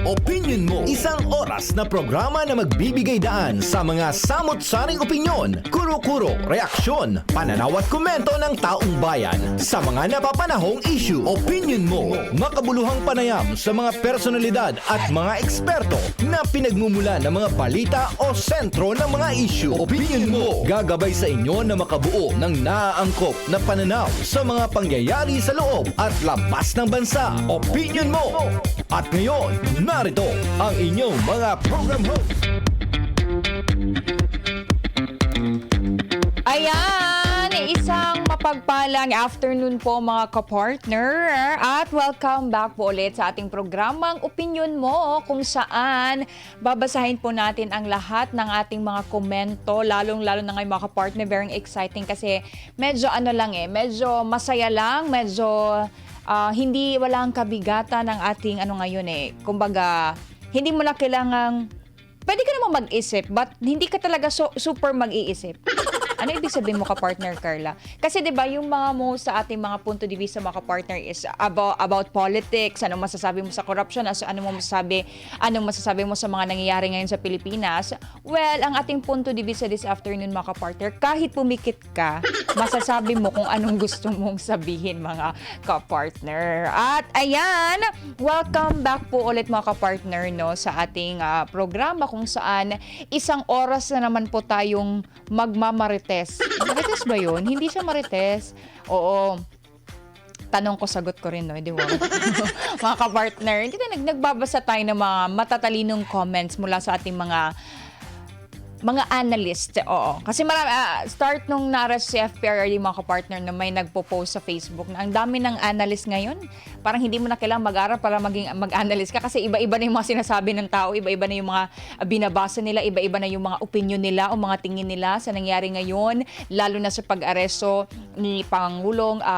Opinion Mo. Isang oras na programa na magbibigay daan sa mga samot-saring opinyon, kuro-kuro, reaksyon, pananaw at komento ng taong bayan sa mga napapanahong issue. Opinion Mo. Makabuluhang panayam sa mga personalidad at mga eksperto na pinagmumula ng mga balita o sentro ng mga issue. Opinion Mo. Gagabay sa inyo na makabuo ng naaangkop na pananaw sa mga pangyayari sa loob at labas ng bansa. Opinion Mo. At ngayon, narito ang inyong mga program host. Ayan, isang mapagpalang afternoon po mga kapartner at welcome back po ulit sa ating programang Opinion Mo, kung saan babasahin po natin ang lahat ng ating mga komento, lalong-lalo na ngayon mga kapartner. Very exciting kasi medyo medyo masaya lang, medyo hindi walang kabigatan ng ating ngayon kumbaga hindi mo na kailangang, pwede ka naman mag-isip but hindi ka talaga super mag-iisip. Ano ibig sabihin mo ka-partner, Carla? Kasi 'di ba yung mga mo sa ating mga punto de vista mga ka-partner is about politics, anong masasabi mo sa corruption, anong masasabi mo sa mga nangyayari ngayon sa Pilipinas. Well, ang ating punto de vista this afternoon mga ka-partner, kahit pumikit ka, masasabi mo kung anong gusto mong sabihin mga ka-partner. At ayan, welcome back po ulit mga ka-partner sa ating programa kung saan isang oras na naman po tayong magmamarites. Marites ba yun? Hindi siya marites. Oo. Tanong ko, sagot ko rin, no? Di ba? Mga kapartner, hindi na nagbabasa tayo ng mga matatalinong comments mula sa ating mga analyst. Oo. Kasi start nung naras si FPRD mga kapartner na may nagpo-post sa Facebook na ang dami ng analyst ngayon. Parang hindi mo na kailangang mag-aral para mag-analyst ka kasi iba-iba na yung mga sinasabi ng tao, iba-iba na yung mga binabasa nila, iba-iba na yung mga opinion nila o mga tingin nila sa nangyari ngayon, lalo na sa pag-aresto ni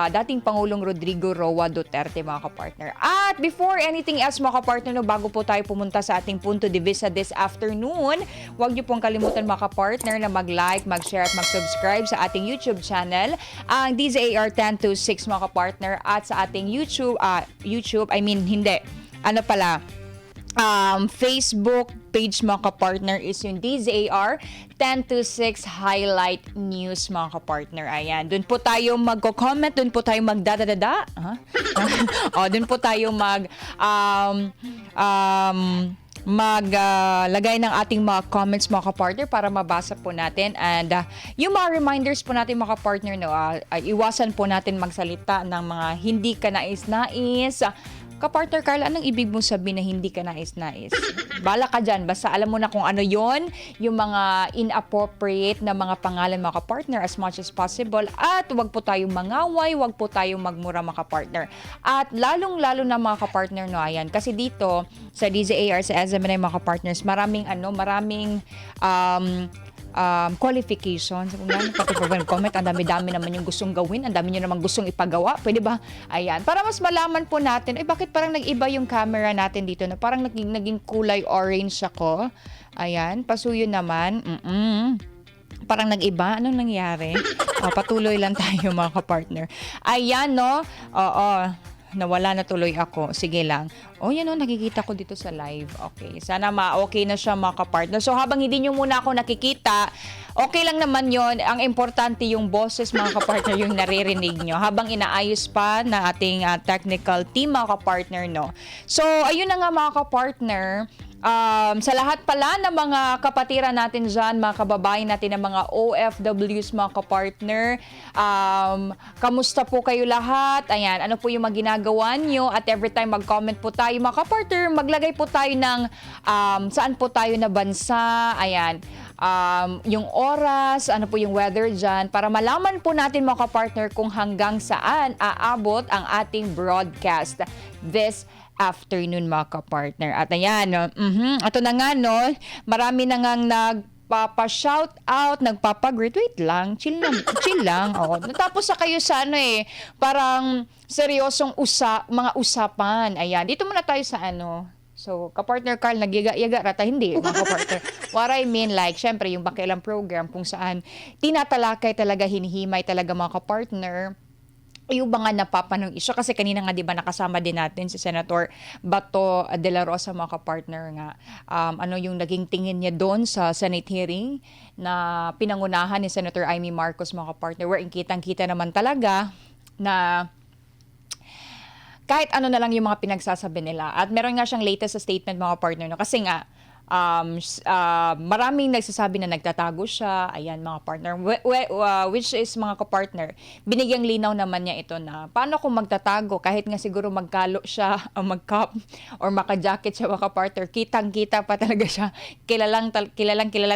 dating Pangulong Rodrigo Roa Duterte mga kapartner. At before anything else mga kapartner, bago po tayo pumunta sa ating punto de vista this afternoon, huwag niyo pong kalimutan mga kapartner na mag-like, mag-share at mag-subscribe sa ating YouTube channel, ang DZAR 1026 mga kapartner, at sa ating Facebook page mga kapartner is yung DZAR 1026 Highlight News mga kapartner. Ayan, dun po tayo magko-comment, dun po tayo magdadadada. Dun po tayo maglagay ng ating mga comments mga kapartner para mabasa po natin, and yung mga reminders po natin mga kapartner iwasan po natin magsalita ng mga hindi ka nais-nais. Kapartner Carla, anong ibig mong sabihin na hindi ka nais-nais? Bala ka dyan, basta alam mo na kung ano yon, yung mga inappropriate na mga pangalan mga kapartner as much as possible, at wag po tayong mangaway, wag po tayong magmura mga kapartner. At lalong-lalo na mga kapartner ayan, kasi dito sa DZAR, sa SMNI mga kapartners, maraming qualifications. Kung pati po comment, ang dami-dami naman yung gustong gawin, ang dami nyo naman gustong ipagawa. Pwede ba? Ayan. Para mas malaman po natin, bakit parang nag-iba yung camera natin dito na parang naging kulay orange ako. Ayan. Pasuyo naman. Parang nag-iba. Anong nangyari? Patuloy lang tayo mga kapartner. Ayan, no? Oo. Nawala na tuloy ako. Sige lang. Yan nakikita ko dito sa live. Okay. Sana okay na siya mga kapartner. So habang hindi nyo muna ako nakikita, okay lang naman yon. Ang importante yung boses mga kapartner yung naririnig nyo habang inaayos pa na ating technical team mga kapartner, no? So ayun na nga mga kapartner. Sa lahat pala ng mga kapatiran natin dyan, mga kababayan natin ng mga OFWs, mga kapartner, kamusta po kayo lahat? Ayan, ano po yung mga ginagawa nyo? At every time mag-comment po tayo, mga kapartner, maglagay po tayo ng saan po tayo na bansa, ayan, yung oras, ano po yung weather dyan, para malaman po natin mga kapartner kung hanggang saan aabot ang ating broadcast this afternoon mga kapartner. At ayan, ito na nga, no, marami na ngang nagpapa-shout out, nagpapa-greet. Wait lang, chill lang. Natapos sa kayo sa parang seryosong mga usapan. Ayan, dito muna tayo sa So, kapartner Carl, nagyaga-yaga rata, hindi, mga kapartner. What I mean, like, syempre, yung Bakilang program kung saan tinatalakay talaga, hinihimay talaga mga kapartner yung mga napapanong issue kasi kanina nga 'di ba nakasama din natin si Senator Bato de la Rosa mga kapartner nga ano yung naging tingin niya doon sa Senate hearing na pinangunahan ni Senator Amy Marcos mga kapartner, wherein kitang-kita naman talaga na kahit ano na lang yung mga pinagsasabi nila. At meron nga siyang latest sa statement mga partner, no? Kasi nga, maraming nagsasabi na nagtatago siya. Ayan mga partner. Which is mga kapartner, binigyang linaw naman niya ito na paano kung magtatago kahit nga siguro magkalo siya o mag-cup or maka-jacket siya mga kapartner. Kitang-kita pa talaga siya. Kilala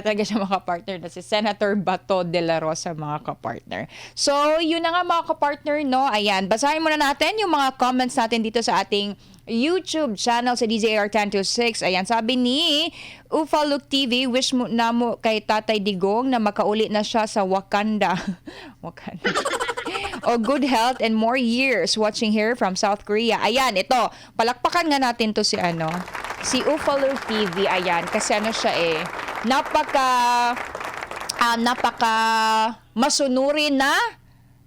talaga siya mga kapartner na si Senator Bato de la Rosa mga kapartner. So, yun na nga mga kapartner, no? Ayan, basahin muna natin yung mga comments natin dito sa ating YouTube channel sa DZAR 1026. Ayan, sabi ni Ufaluk TV, wish mo na mo kay Tatay Digong na makauli na siya sa Wakanda. Wakanda. O good health and more years watching here from South Korea. Ayan, ito. Palakpakan nga natin to si Ufaluk TV. Ayan, kasi ano siya napaka masunurin na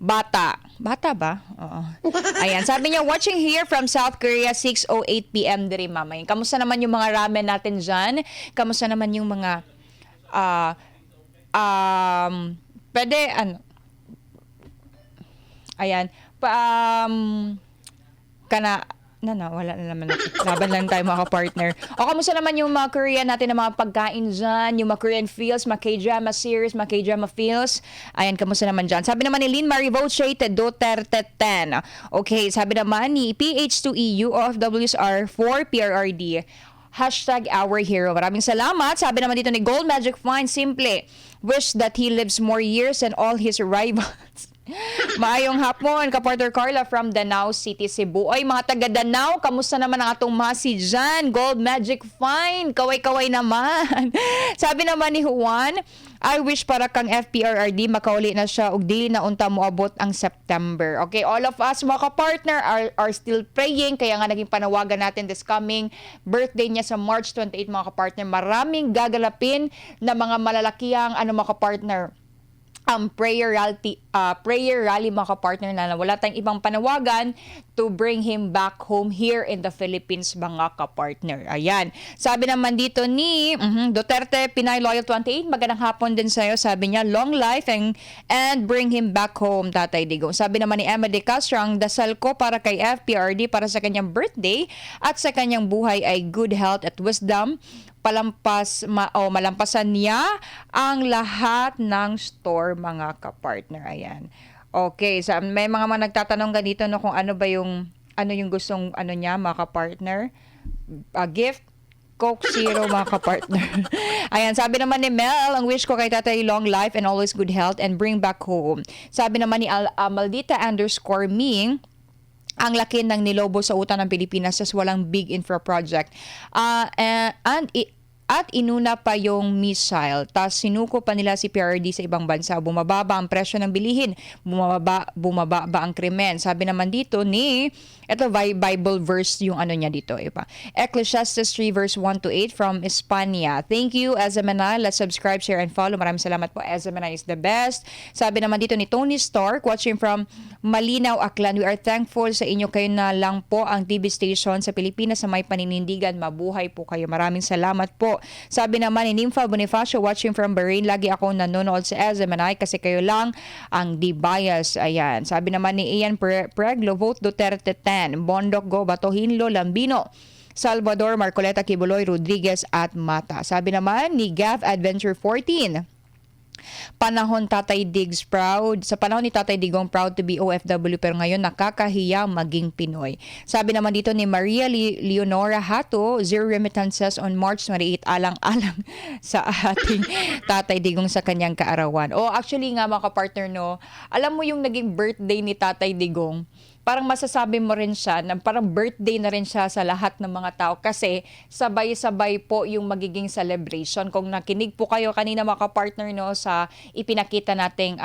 bata. Bata ba? Oo. Ayan, sabi niya, watching here from South Korea, 6:08 p.m. diri mamay. Kamusta naman yung mga ramen natin dyan? Kamusta naman yung mga pwede, ayan, wala na naman. Laban lang tayo mga partner. O, kamusta naman yung mga Korean natin na mga pagkain dyan, yung mga Korean feels, mga K-drama series, mga K-drama feels. Ayan, kamusta naman dyan? Sabi naman ni Lynn Marie Voce Duterte 10. Okay, sabi naman ni PH2EU OFWs are for PRRD. Hashtag our hero. Maraming salamat. Sabi naman dito ni Gold Magic Fine, simple. Wish that he lives more years and all his rivals. Maayong hapon, kapartner Carla from Danao City, Cebu. Oy, mga taga Danao, kamusta naman ang atong masi dyan? Gold Magic Fine, kaway-kaway naman. Sabi naman ni Juan, I wish para kang FPRRD makauli na siya ug dili na unta moabot ang September. Okay, all of us mga kapartner are still praying, kaya nga naging panawagan natin this coming birthday niya sa March 28 mga kapartner. Maraming gagalapin na mga malalakihang mga kapartner prayer rally mga kapartner na wala tayong ibang panawagan to bring him back home here in the Philippines mga kapartner. Ayan. Sabi naman dito ni Duterte Pinay Loyal 28, magandang hapon din sa'yo. Sabi niya, long life and bring him back home, Tatay Digong. Sabi naman ni Emma De Castro, ang dasal ko para kay FPRD para sa kanyang birthday at sa kanyang buhay ay good health at wisdom. Malampasan niya ang lahat ng store mga kapartner. Ayan. Okay, so may mga nagtatanong ganito no kung ano yung gustong niya mga kapartner. Gift Coke Zero mga kapartner. Ayan, sabi naman ni Mel, ang wish ko kay Tatay long life and always good health and bring back home. Sabi naman ni Maldita_me, ang laki ng nilobo sa utang ng Pilipinas sa walang big infra project. At inuna pa yung missile. Tas sinuko pa nila si PRD sa ibang bansa. Bumababa ang presyo ng bilihin. Bumaba ba ang krimen? Sabi naman dito ni, ito Bible verse yung niya dito. Ecclesiastes 3 verse 1 to 8 from Espanya. Thank you, Ezemena. Let's subscribe, share, and follow. Maraming salamat po. Ezemena is the best. Sabi naman dito ni Tony Stark, watching from Malinaw, Aklan. We are thankful sa inyo. Kayo na lang po ang TV station sa Pilipinas sa may paninindigan. Mabuhay po kayo. Maraming salamat po. Sabi naman ni Nympha Bonifacio, watching from Bahrain. Lagi ako nanonood sa Ezemena kasi kayo lang ang di-bias. Ayan. Sabi naman ni Ian Preglo, vote Duterte 10. Bondok Go, Batohinlo, Lambino, Salvador, Marcoleta, Kibuloy, Rodriguez at Mata. Sabi naman ni Gav Adventure 14. Panahon Tatay Diggs proud. Sa panahon ni Tatay Digong proud to be OFW pero ngayon nakakahiya maging Pinoy. Sabi naman dito ni Maria Leonora Hato, zero remittances on March 28 alang-alang sa ating Tatay Digong sa kanyang kaarawan. Actually nga mga kapartner no, alam mo yung naging birthday ni Tatay Digong, parang masasabi mo rin siya na parang birthday na rin siya sa lahat ng mga tao kasi sabay-sabay po yung magiging celebration. Kung nakinig po kayo kanina mga kapartner no sa ipinakita nating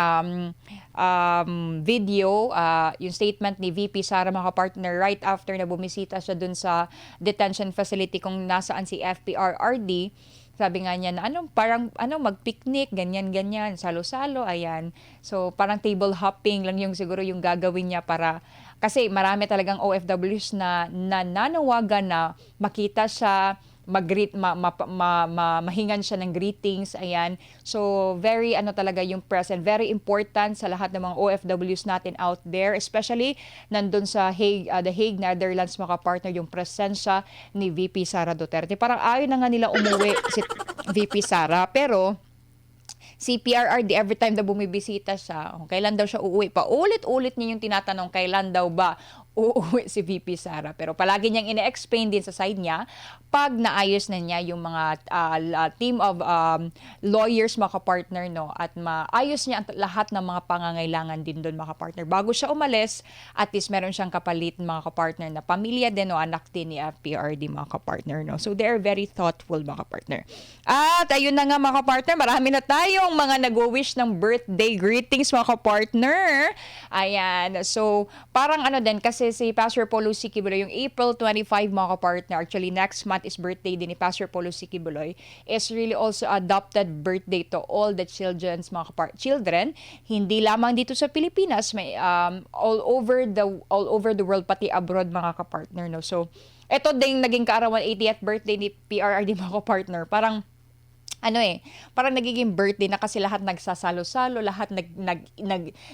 video, yung statement ni VP Sara mga kapartner right after na bumisita siya dun sa detention facility kung nasaan si FPRRD. Sabi nga niya na parang mag-picnic, ganyan, salo-salo, ayan. So parang table hopping lang yung siguro yung gagawin niya para kasi marami talagang OFWs na nanawagan na makita siya, mag-greet, mahingan siya ng greetings, ayan. So, very talaga yung present, very important sa lahat ng mga OFWs natin out there, especially nandun sa Hague, The Hague, Netherlands, mga partner, yung presensya ni VP Sara Duterte. Parang ayaw na nga nila umuwi si VP Sara, pero si PRRD, every time na bumibisita siya, kailan daw siya uuwi? Paulit-ulit niya yung tinatanong, kailan daw ba uuwi si VP Sara? Pero palagi niyang ine-explain din sa side niya pag naayos na niya yung mga team of lawyers, mga kapartner, no? At maayos niya lahat ng mga pangangailangan din doon, mga kapartner. Bago siya umalis, at least meron siyang kapalit, mga kapartner, na pamilya din o anak din ni FPRD, mga kapartner, no? So they're very thoughtful, mga kapartner. At ayun na nga, mga kapartner, marami na tayong mga nag-wish ng birthday greetings, mga kapartner. Ayan. So parang din, kasi si Pastor Paulo Sikibuloy, yung April 25, mga kapartner, actually next month is birthday din ni Pastor Paulo Sikibuloy, is really also adopted birthday to all the children's, mga children, hindi lamang dito sa Pilipinas, may all over the world, pati abroad, mga kapartner, no? So ito ding naging kaarawan 80th birthday ni PRRD, mga kapartner. Parang parang nagiging birthday na kasi lahat nagsasalo-salo, lahat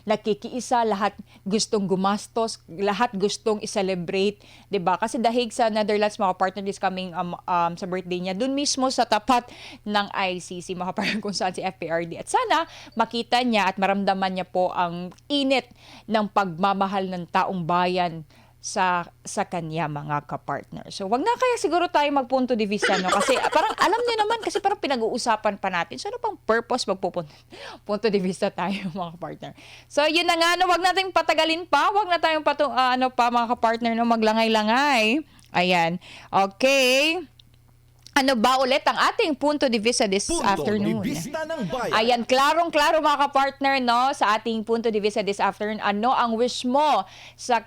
nagkikiisa, lahat gustong gumastos, lahat gustong i-celebrate, 'di ba? Kasi dahil sa Netherlands, mga partner, is coming sa birthday niya dun mismo sa tapat ng ICC, mga partner, kung saan si FPRD. At sana makita niya at maramdaman niya po ang init ng pagmamahal ng taong bayan sa kanya, mga kapartner. So, wag na kaya siguro tayo magpunto de vista, no? Kasi parang alam niyo naman, kasi parang pinag-uusapan pa natin. So, ano pang purpose punto de vista tayo, mga kapartner? So, yun na nga, no? Wag nating patagalin pa. Wag na tayong mga kapartner, no? Maglangay-langay. Ayan. Okay. Ano ba ulit ang ating punto de vista this afternoon? Ayan, klarong-klaro, mga kapartner, no, sa ating punto de vista this afternoon. Ano ang wish mo sa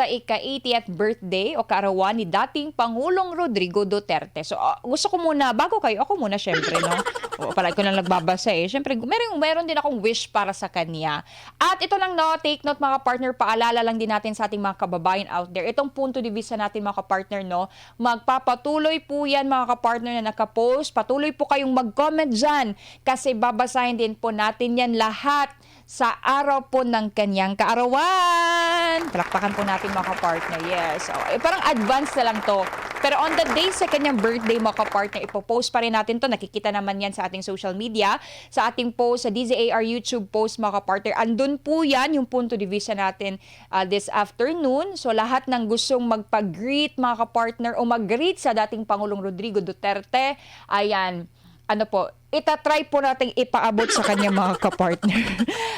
ika-80th birthday o kaarawan ni dating Pangulong Rodrigo Duterte? So, gusto ko muna, bago kayo, ako muna syempre, no? Palagi ko lang nagbabasa eh. Syempre, meron din akong wish para sa kanya. At ito lang, no, take note, mga partner, paalala lang din natin sa ating mga kababayan out there. Itong punto de vista natin, mga kapartner, no, magpapatuloy po yan, mga kapartner, na nakapost. Patuloy po kayong mag-comment dyan kasi babasahin din po natin yan lahat sa araw po ng kanyang kaarawan. Palakpakan po natin, mga kapartner. Yes. Parang advance na lang to. Pero on the day sa kanyang birthday, mga kapartner, ipopost pa rin natin to. Nakikita naman yan sa ating social media, sa ating post, sa DZAR YouTube post, mga kapartner. Andun po yan, yung punto de vista natin this afternoon. So lahat ng gustong magpag-greet, mga kapartner, o mag-greet sa dating Pangulong Rodrigo Duterte, ayan, itatry po natin ipaabot sa kanya, mga kapartner.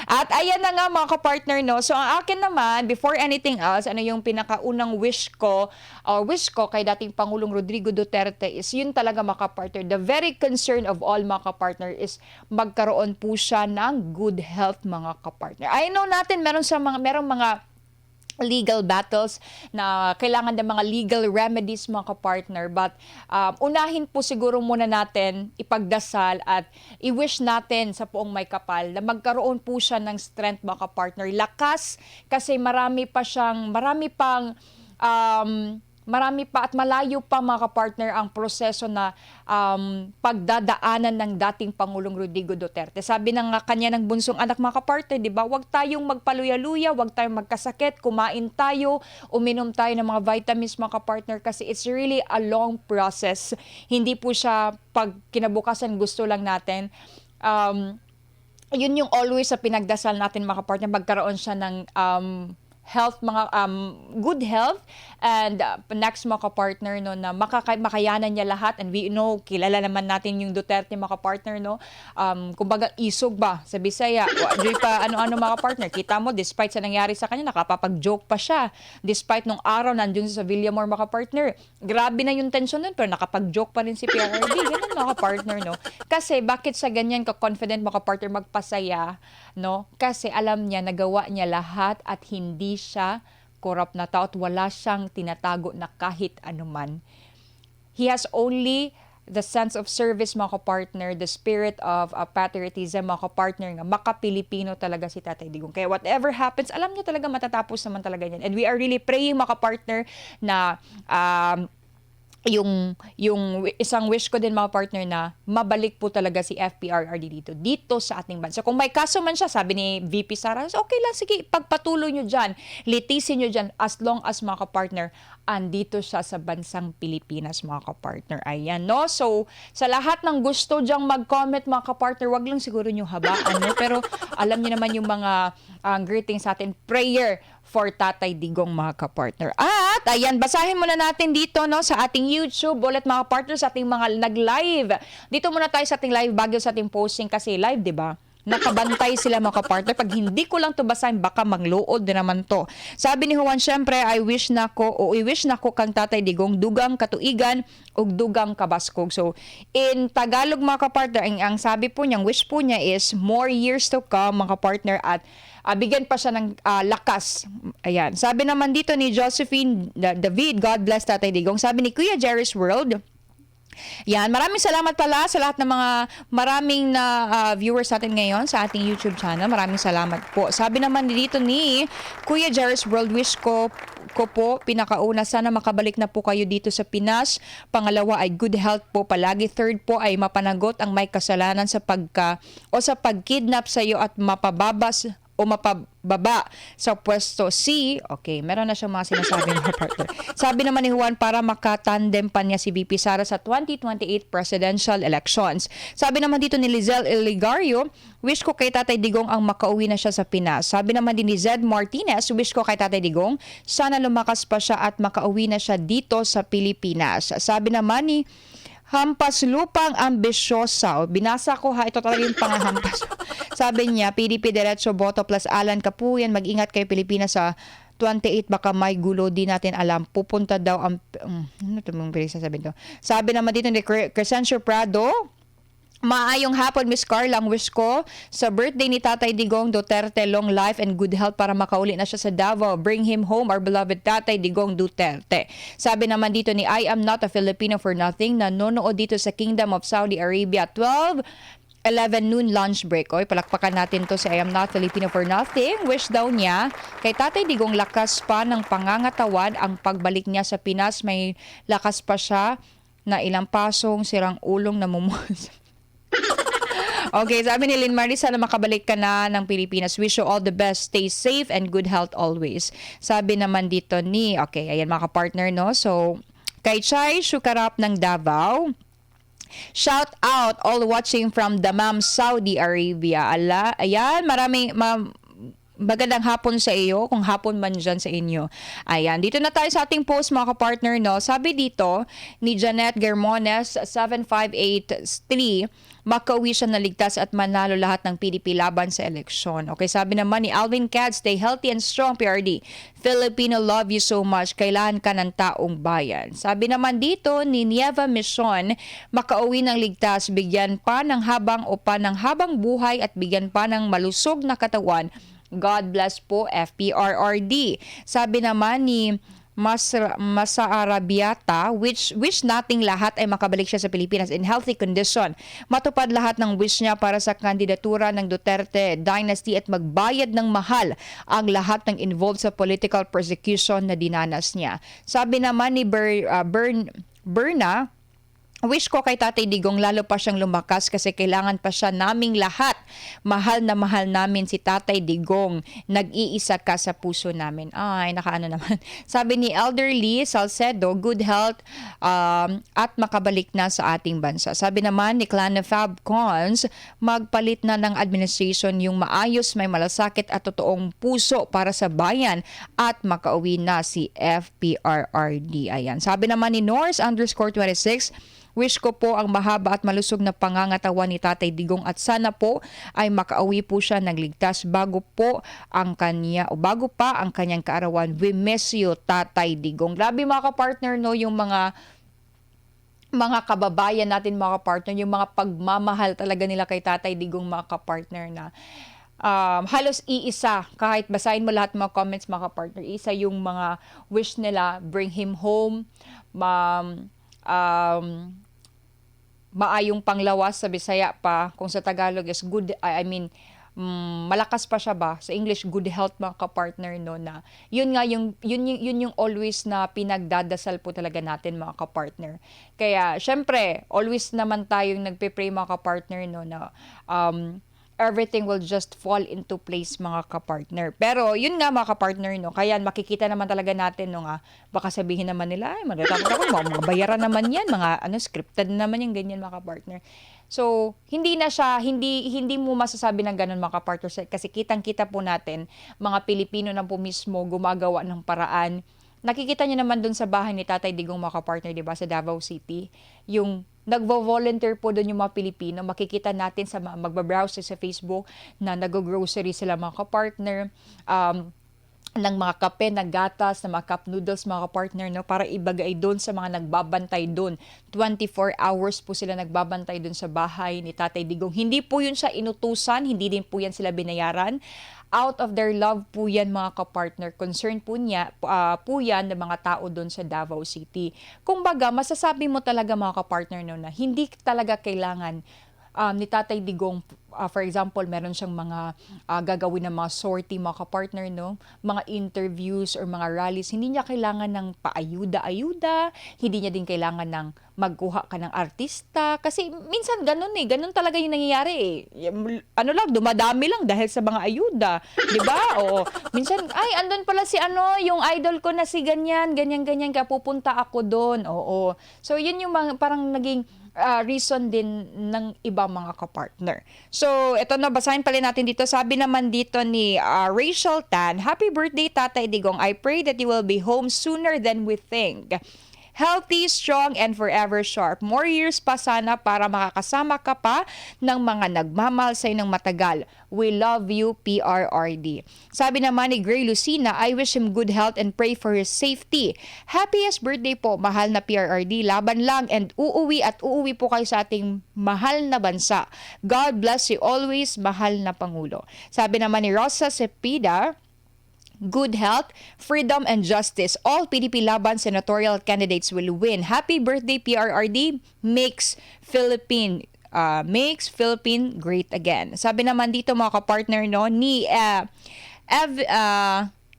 At ayan na nga, mga kapartner, no. So ang akin naman, before anything else, ano yung pinakaunang wish ko kay dating Pangulong Rodrigo Duterte is yun talaga, mga kapartner. The very concern of all, mga kapartner, is magkaroon po siya ng good health, mga kapartner. I know natin merong mga legal battles na kailangan ng mga legal remedies, mga kapartner, but unahin po siguro muna natin ipagdasal at i-wish natin sa Poong May Kapal na magkaroon po siya ng strength, mga kapartner, lakas, kasi marami pa at malayo pa, mga kapartner, ang proseso na pagdadaanan ng dating Pangulong Rodrigo Duterte. Sabi ng kanya ng bunsong anak, mga kapartner, di ba? Huwag tayong magpaluya-luya, huwag tayong magkasakit, kumain tayo, uminom tayo ng mga vitamins, mga kapartner, kasi it's really a long process. Hindi po siya pag kinabukasan gusto lang natin. Yun yung always sa pinagdasal natin, mga kapartner, magkaroon siya ng health, good health, and next mga kapartner no, na makayanan niya lahat, and we know, kilala naman natin yung Duterte mga kapartner no, kumbaga isog ba sa Bisaya, di pa ano-ano mga kapartner, kita mo despite sa nangyari sa kanya, nakapapag-joke pa siya, despite nung araw nandun sa Villamor mga kapartner, grabe na yung tension nun, pero nakapag-joke pa rin si PRRD, ganun mga kapartner no, kasi bakit sa ganyan ka-confident mga kapartner magpasaya no, kasi alam niya, nagawa niya lahat at hindi siya corrupt na tao at wala siyang tinatago na kahit anuman. He has only the sense of service mga kapartner, the spirit of patriotism mga kapartner, nga maka-Pilipino talaga si Tatay Digong. Kaya whatever happens, alam niya talaga matatapos naman talaga yan. And we are really praying mga kapartner na yung isang wish ko din mga partner na mabalik po talaga si FPRRD dito sa ating bansa. Kung may kaso man siya, sabi ni VP Sara, okay lang, sige, pagpatuloy nyo dyan, litisin nyo dyan, as long as mga kapartner, andito siya sa bansang Pilipinas mga kapartner. Ayan, no? So, sa lahat ng gusto dyang mag-comment mga kapartner, wag lang siguro nyo habaan, no? Pero alam niyo naman yung mga greetings sa atin, prayer for Tatay Digong mga kapartner. At ayan, basahin muna natin dito no sa ating YouTube ulit mga partner, sa ating mga nag-live. Dito muna tayo sa ating live bago sa ating posting kasi live, 'di ba? Nakabantay sila mga kapartner. Pag hindi ko lang to basahin, baka mangluod din naman to. Sabi ni Juan, syempre, I wish nako kang Tatay Digong, dugang katuigan ug dugang kabaskog. So, in Tagalog mga kapartner, ang sabi po niyang wish po niya is more years to come mga kapartner, at bigyan pa siya ng lakas. Ayan. Sabi naman dito ni Josephine David, God bless Tatay Digong. Sabi ni Kuya Jerry's World, yan, maraming salamat pala sa lahat ng mga maraming na viewers natin ngayon sa ating YouTube channel. Maraming salamat po. Sabi naman dito ni Kuya Jerry's World, wish ko po, pinakauna, sana makabalik na po kayo dito sa Pinas. Pangalawa ay good health po palagi. Third po ay mapanagot ang may kasalanan sa pagkidnap sa iyo at mapababa sa pwesto C. Okay, meron na siyang mga sinasabi ng partner. Sabi naman ni Juan, para makatandem pa niya si VP Sara sa 2028 presidential elections. Sabi naman dito ni Lizelle Eligario, wish ko kay Tatay Digong ang makauwi na siya sa Pinas. Sabi naman din ni Zed Martinez, wish ko kay Tatay Digong, sana lumakas pa siya at makauwi na siya dito sa Pilipinas. Sabi naman ni Hampas Lupang Ambisyosa. Binasa ko ha, ito talaga yung pangahampas. Sabi niya, PDP Diretso Boto plus Alan Kapuyan, mag-ingat kayo Pilipinas sa 28, baka may gulo, di natin alam. Pupunta daw ang... ano ito mong sasabihin to? Sabi naman dito ni Crescencio Prado, maayong hapon, Miss Carla. Ang wish ko sa birthday ni Tatay Digong Duterte, long life and good health para makauli na siya sa Davao. Bring him home, our beloved Tatay Digong Duterte. Sabi naman dito ni I am not a Filipino for nothing, nanonood dito sa Kingdom of Saudi Arabia, 11 noon lunch break. Oy, palakpakan natin to si I am not Filipino for nothing. Wish daw niya kay Tatay Digong lakas pa ng pangangatawan ang pagbalik niya sa Pinas. May lakas pa siya na ilang pasong sirang ulong na mumus. Okay, sabi ni Lynn Marie, sana makabalik ka na ng Pilipinas. Wish you all the best. Stay safe and good health always. Sabi naman dito ni, okay, ayan mga partner, no? So, kay Chay Shukarap ng Davao, shout out all watching from Dammam, Saudi Arabia. Ayan, magandang hapon sa iyo, kung hapon man dyan sa inyo. Ayan, dito na tayo sa ating post mga kapartner, no? Sabi dito ni Janet Germones, 7583, makauwi siya na ligtas at manalo lahat ng PDP laban sa eleksyon. Okay, sabi naman ni Alvin Cad, stay healthy and strong PRD. Filipino love you so much. Kailangan ka ng taong bayan. Sabi naman dito ni Nieva Mission, makauwi ng ligtas, bigyan pa ng habang buhay at bigyan pa ng malusog na katawan. God bless po FPRRD. Sabi naman ni Masa Arabiata, wish nating lahat ay makabalik siya sa Pilipinas in healthy condition. Matupad lahat ng wish niya para sa kandidatura ng Duterte Dynasty at magbayad ng mahal ang lahat ng involved sa political persecution na dinanas niya. Sabi naman ni Berna, Wish ko kay Tatay Digong lalo pa siyang lumakas kasi kailangan pa siya naming lahat. Mahal na mahal namin si Tatay Digong. Nag-iisa ka sa puso namin. Ay, nakaano naman. Sabi ni Elderly Salcedo, good health at makabalik na sa ating bansa. Sabi naman ni Clan Fab Cons, magpalit na ng administration yung maayos, may malasakit at totoong puso para sa bayan at makauwi na si FPRRD. Ayan. Sabi naman ni Norse_26, wish ko po ang mahaba at malusog na pangangatawan ni Tatay Digong at sana po ay makauwi po siya nagligtas bago pa ang kanyang kaarawan. We miss you, Tatay Digong. Grabe mga kapartner, no, yung mga kababayan natin, mga kapartner, yung mga pagmamahal talaga nila kay Tatay Digong, mga kapartner, na halos iisa, kahit basahin mo lahat mga comments, mga kapartner, isa yung mga wish nila, bring him home, maayong panglawas sa Bisaya pa, kung sa Tagalog is good, malakas pa siya ba, sa English good health, mga kapartner, no, na yun yung always na pinagdadasal po talaga natin, mga kapartner. Kaya syempre always naman tayong nagpe-pray, mga kapartner, no, na everything will just fall into place, mga kapartner. Pero yun nga, mga kapartner, no, kaya makikita naman talaga natin, no, nga, baka sabihin naman nila, ay magatakot ako, mga bayaran naman yan, mga scripted naman yung ganyan, mga kapartner. So, hindi mo masasabi ng ganun, mga kapartner, kasi kitang-kita po natin, mga Pilipino na po mismo gumagawa ng paraan. Nakikita niyo naman dun sa bahay ni Tatay Digong, mga kapartner, di ba, sa Davao City, yung nagvo-volunteer po doon yung mga Pilipino. Makikita natin sa magbabrowse sa Facebook na nag-grocery sila, mga kapartner, ng mga kape, ng gatas, ng mga cup noodles, mga kapartner, no, para ibagay doon sa mga nagbabantay doon. 24 hours po sila nagbabantay doon sa bahay ni Tatay Digong. Hindi po yun siya inutusan, hindi din po yan sila binayaran. Out of their love po yan, mga kapartner. Concern po yan ng mga tao doon sa Davao City. Kung baga, masasabi mo talaga, mga kapartner, no, na hindi talaga kailangan ni Tatay Digong, for example, meron siyang mga gagawin ng mga sortie, mga kapartner, no? Mga interviews or mga rallies, hindi niya kailangan ng paayuda-ayuda, hindi niya din kailangan ng magkuha ka ng artista, kasi minsan ganun ganun talaga yung nangyayari dumadami lang dahil sa mga ayuda, di ba? O minsan, ay, andun pala si yung idol ko na si ganyan, kaya pupunta ako doon. Oo. So, yun yung parang naging reason din ng ibang mga kapartner. So, ito na, basahin pala natin dito. Sabi naman dito ni Rachel Tan, happy birthday, Tatay Digong. I pray that you will be home sooner than we think. Healthy, strong, and forever sharp. More years pa sana para makakasama ka pa ng mga nagmamahal sa'yo ng matagal. We love you, PRRD. Sabi naman ni Gray Lucina, I wish him good health and pray for his safety. Happiest birthday po, mahal na PRRD. Laban lang and uuwi po kayo sa ating mahal na bansa. God bless you always, mahal na Pangulo. Sabi naman ni Rosa Cepeda, good health, freedom, and justice. All PDP Laban senatorial candidates will win. Happy birthday, PRRD. Makes Philippine great again. Sabi naman dito, mga kapartner, no, ni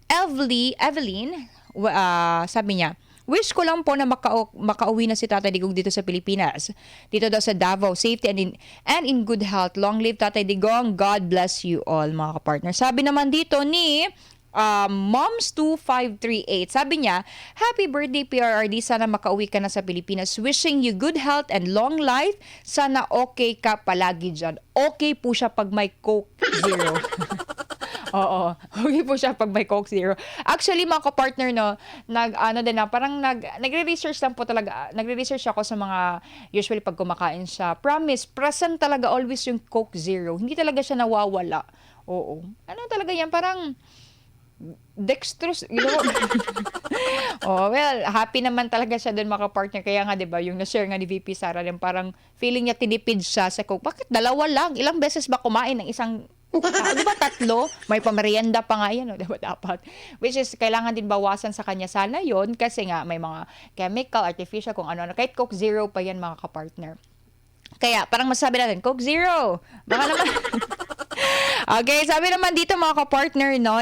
Evelyn, sabi niya, wish ko lang po na makauwi na si Tatay Digong dito sa Pilipinas. Dito daw sa Davao, safety and in good health. Long live Tatay Digong. God bless you all, mga kapartner. Sabi naman dito ni Moms2538. Sabi niya, happy birthday, PRRD. Sana makauwi ka na sa Pilipinas. Wishing you good health and long life. Sana okay ka palagi dyan. Okay po siya pag may Coke Zero. Oo. Okay po siya pag may Coke Zero. Actually, mga kapartner, no, nagre-research lang po talaga. Nagre-research ako sa mga, usually pag kumakain siya. Promise, present talaga always yung Coke Zero. Hindi talaga siya nawawala. Oo. Talaga yan? Parang dextrose, oh, well, happy naman talaga siya doon, mga partner. Kaya nga, 'di ba, yung na-share nga ni VP Sara, din parang feeling niya tinipid siya sa Coke. Bakit dalawa lang? Ilang beses ba kumain ng isang di ba tatlo? May pamerienda pa nga yan, no? Diba dapat? Which is, kailangan din bawasan sa kanya sana yon kasi nga may mga chemical, artificial, kung ano. Kahit Coke Zero pa yan, mga kapartner. Kaya, parang masabi natin, Coke Zero! Baka naman. Okay, sabi naman dito mga kapartner, no,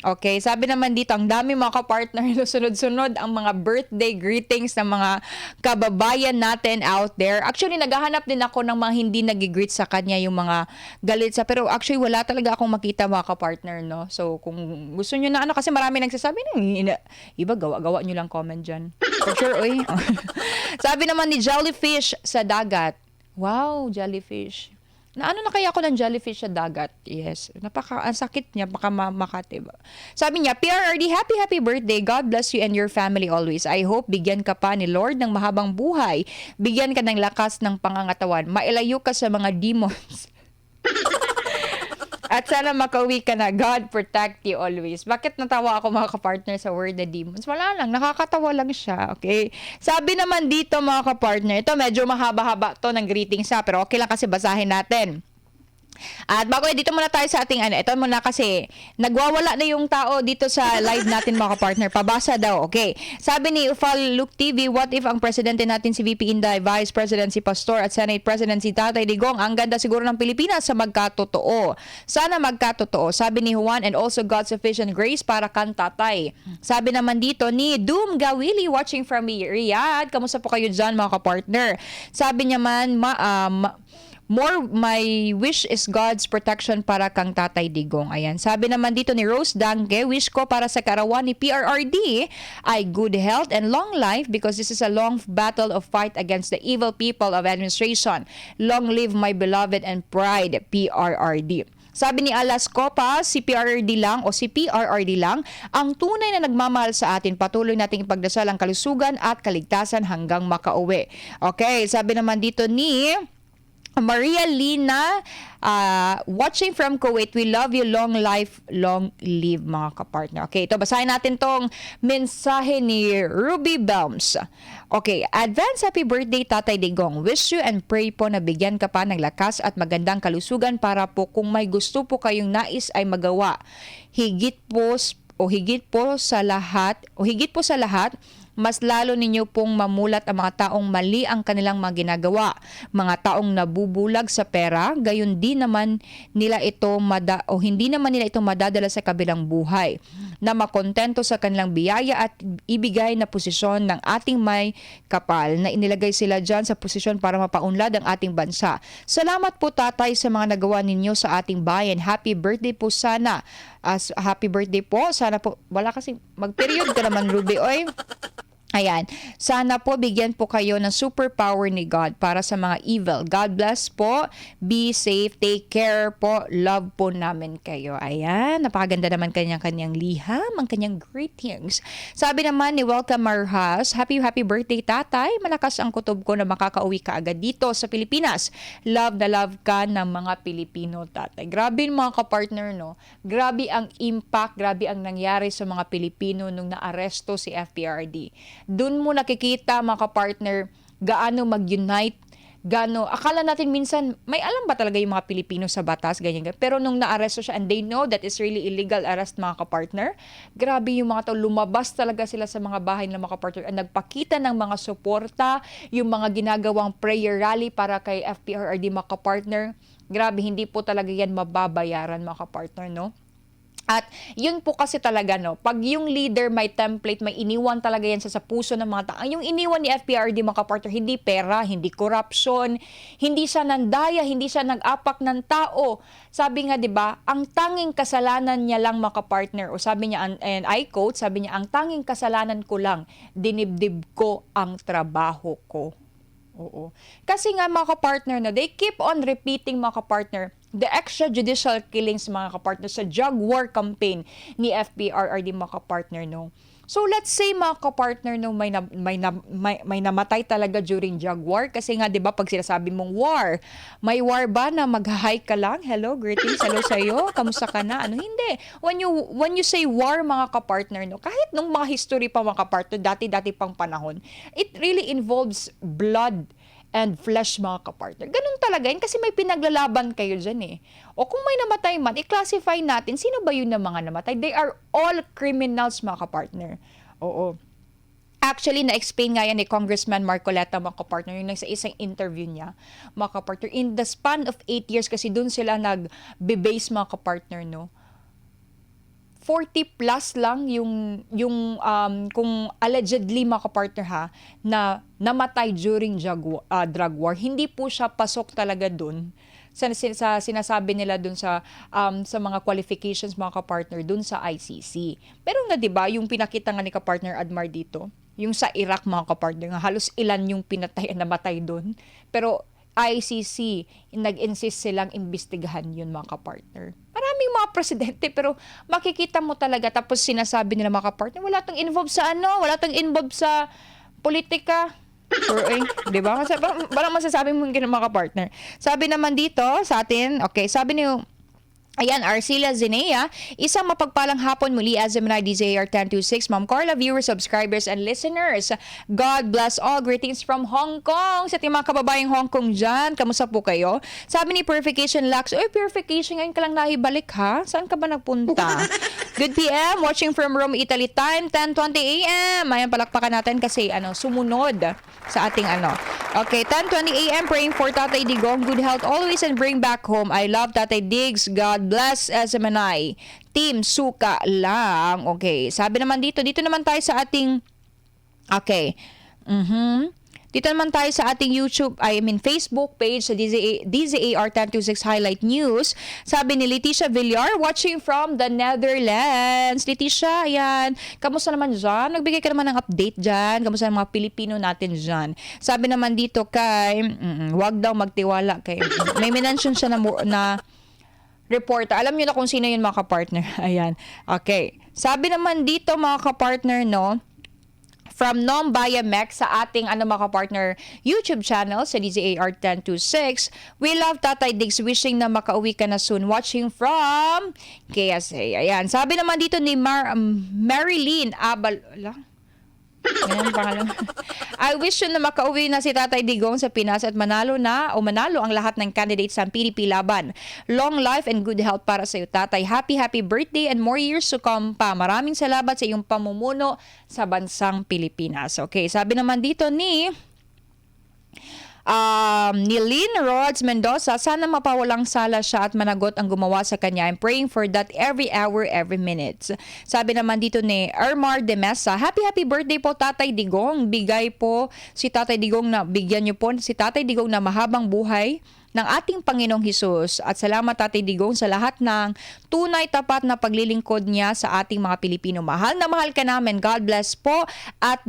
okay, sabi naman dito, ang dami mga kapartner, sunod-sunod ang mga birthday greetings ng mga kababayan natin out there. Actually, naghahanap din ako ng mga hindi nag-greet sa kanya, yung mga galit sa, pero actually, wala talaga akong makita mga kapartner, no? So, kung gusto nyo na kasi marami nagsasabi na, iba, gawa-gawa nyo lang comment dyan. For sure, oy. Sabi naman ni Jellyfish sa dagat. Wow, jellyfish. Naano na kaya ako ng jellyfish sa dagat? Yes. Ang sakit niya, baka makati ba. Sabi niya, PRRD, happy birthday. God bless you and your family always. I hope bigyan ka pa ni Lord ng mahabang buhay. Bigyan ka ng lakas ng pangangatawan. Mailayo ka sa mga demons. At sana makauwi ka na. God protect you always. Bakit natawa ako mga kapartner sa word na demons? Wala lang. Nakakatawa lang siya. Okay? Sabi naman dito mga kapartner, ito medyo mahaba-haba to ng greetings ha, pero okay lang kasi basahin natin. At bago dito muna tayo sa ating ito muna kasi nagwawala na yung tao dito sa live natin mga partner. Pabasa daw. Okay. Sabi ni Ufal Luke TV, what if ang presidente natin si VP Inday, Vice President si Pastor at Senate President si Tatay Digong? Ang ganda siguro ng Pilipinas sa magkatotoo. Sana magkatotoo. Sabi ni Juan, and also God's sufficient grace para kan tatay. Sabi naman dito ni Doom Gawili watching from Riyadh. Kamusta po kayo dyan mga kapartner? Sabi niya man, more, my wish is God's protection para kang Tatay Digong. Ayan. Sabi naman dito ni Rose Dange, wish ko para sa karawan ni PRRD ay good health and long life because this is a long battle of fight against the evil people of administration. Long live my beloved and pride, PRRD. Sabi ni Alas Copa, si PRRD lang o si PRRD lang ang tunay na nagmamahal sa atin. Patuloy nating ipagdasal ang kalusugan at kaligtasan hanggang makauwi. Okay, sabi naman dito ni Maria Lina, watching from Kuwait, we love you, long life, long live mga kapartner. Okay, ito basahin natin tong mensahe ni Ruby Belms. Okay, advance happy birthday Tatay Digong. Wish you and pray po na bigyan ka pa ng lakas at magandang kalusugan para po kung may gusto po kayong nais ay magawa. Higit po sa lahat, mas lalo ninyo pong mamulat ang mga taong mali ang kanilang mga ginagawa. Mga taong nabubulag sa pera, gayon di naman nila ito hindi naman nila ito madadala sa kabilang buhay. Na makontento sa kanilang biyaya at ibigay na posisyon ng ating may kapal na inilagay sila dyan sa posisyon para mapaunlad ang ating bansa. Salamat po tatay sa mga nagawa ninyo sa ating bayan. Happy birthday po sana. Happy birthday po. Sana po, wala kasi, mag-period ka naman Ruby, oy. Ayan, sana po bigyan po kayo ng superpower ni God para sa mga evil. God bless po. Be safe. Take care po. Love po namin kayo. Ayan, napakaganda naman kanyang liham, ang kanyang greetings. Sabi naman ni Welcome Marhas, happy birthday tatay. Malakas ang kutob ko na makakauwi ka agad dito sa Pilipinas. Love na love ka ng mga Pilipino tatay. Grabe mga kapartner, no? Grabe ang impact, grabe ang nangyari sa mga Pilipino nung naaresto si FPRD. Doon mo nakikita mga kapartner gaano mag-unite, akala natin minsan may alam ba talaga yung mga Pilipino sa batas, ganyan. Pero nung naaresto siya and they know that is really illegal arrest mga kapartner, grabe yung mga tao, lumabas talaga sila sa mga bahay ng mga kapartner at nagpakita ng mga suporta, yung mga ginagawang prayer rally para kay FPRRD mga kapartner. Grabe, hindi po talaga yan mababayaran mga kapartner, no? At yun po kasi talaga, no, pag yung leader may template, may iniwan talaga yan sa puso ng mga tao. Yung iniwan ni FPRD mga kapartner, hindi pera, hindi corruption, hindi siya nandaya, hindi siya nag-apak ng tao. Sabi nga, di ba, ang tanging kasalanan niya lang mga kapartner, o sabi niya, and I quote, sabi niya, ang tanging kasalanan ko lang, dinibdib ko ang trabaho ko. Oo. Kasi nga mga kapartner na, they keep on repeating mga kapartner, the extrajudicial killings mga kapartner sa drug war campaign ni FPRRD mga kapartner, no. So let's say mga kapartner, no, may namatay talaga during drug war kasi nga 'di ba pag sinasabi mong war, may war ba na mag-hi ka lang? Hello, greetings, hello sa iyo. Kamusta ka na? Ano hindi. When you say war mga kapartner, no, kahit nung mga history pa mga kapartner, dati pang panahon, it really involves blood and flesh mga kapartner. Ganun talaga yun kasi may pinaglalaban kayo dyan eh. O kung may namatay man, i-classify natin sino ba yun na mga namatay. They are all criminals mga kapartner. Oo. Actually, na-explain nga yan ni Congressman Marcoleta, mga kapartner, yung sa isang interview niya, mga kapartner. In the span of 8 years, kasi dun sila nag-base, mga kapartner, no? 40 plus lang yung kung allegedly, mga kapartner, ha, na namatay during drug war. Hindi po siya pasok talaga dun sa sinasabi nila dun sa mga qualifications, mga kapartner, dun sa ICC. Pero nga, 'di ba, yung pinakita nga ni kapartner Admar dito, yung sa Iraq, mga kapartner, nga halos ilan yung pinatay at namatay dun. Pero ICC, nag-insist silang imbestigahan yun, mga kapartner. Maraming mga presidente, pero makikita mo talaga, tapos sinasabi nila, mga kapartner, wala tong involved sa wala tong involved sa politika. Sure, di ba? Kasi parang masasabi mo yung mga partner. Sabi naman dito sa atin, okay, sabi niyo, ayan, Arcelia Zenea, isang mapagpalang hapon muli as Gemini DZAR 1026. Ma'am Carla, viewers, subscribers, and listeners. God bless all. Greetings from Hong Kong. Sa ating mga kababayang Hong Kong dyan, kamusta po kayo? Sabi ni Purification Lux, Purification, ngayon ka lang nahibalik, ha? Saan ka ba nagpunta? Good PM, watching from Rome, Italy time, 10:20 a.m. Ayan, palakpakan natin kasi sumunod sa ating Okay, 10:20 a.m. praying for Tatay Digong, good health always and bring back home. I love Tatay Diggs. God bless SMNI. Team Suka lang. Okay, sabi naman dito naman tayo sa ating Dito naman tayo sa ating Facebook page sa DZAR 1026 Highlight News. Sabi ni Leticia Villar, watching from the Netherlands. Leticia, ayan. Kamusta naman dyan? Nagbigay ka naman ng update dyan. Kamusta ang mga Pilipino natin dyan? Sabi naman dito kay, wag daw magtiwala kay, may mention siya na reporter. Alam niyo na kung sino yun, mga kapartner. Ayan. Okay. Sabi naman dito, mga kapartner, no, from Nom Bayamek sa ating mga kapartner YouTube channel sa DZAR 1026. We love Tatay Diggs, wishing na makauwi ka na soon. Watching from KSA. Ayan. Sabi naman dito ni Marilyn Ayan, pangalan. I wish na makauwi na si Tatay Digong sa Pinas at manalo ang lahat ng candidates sa PDP laban. Long life and good health para sa iyo, Tatay. Happy birthday and more years to come pa. Maraming salamat sa iyong pamumuno sa bansang Pilipinas. Okay, sabi naman dito ni Lynn Rods Mendoza, sana mapawalang sala siya at managot ang gumawa sa kanya. I'm praying for that every hour, every minute. Sabi naman dito ni Ermar de Mesa, happy birthday po Tatay Digong. Bigyan niyo po si Tatay Digong na mahabang buhay ng ating Panginoong Hesus. At salamat Tatay Digong sa lahat ng tunay tapat na paglilingkod niya sa ating mga Pilipino. Mahal na mahal ka namin. God bless po at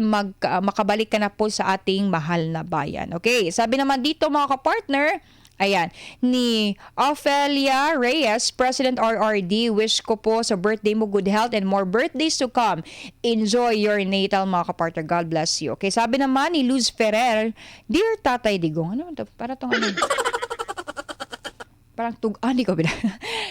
makabalik ka na po sa ating mahal na bayan. Okay, sabi naman dito, mga kapartner, ayan, ni Ophelia Reyes, President RRD, wish ko po sa birthday mo good health and more birthdays to come. Enjoy your natal, mga kapartner. God bless you. Okay, sabi naman ni Luz Ferrer, Dear Tatay Digong, para tong hindi ko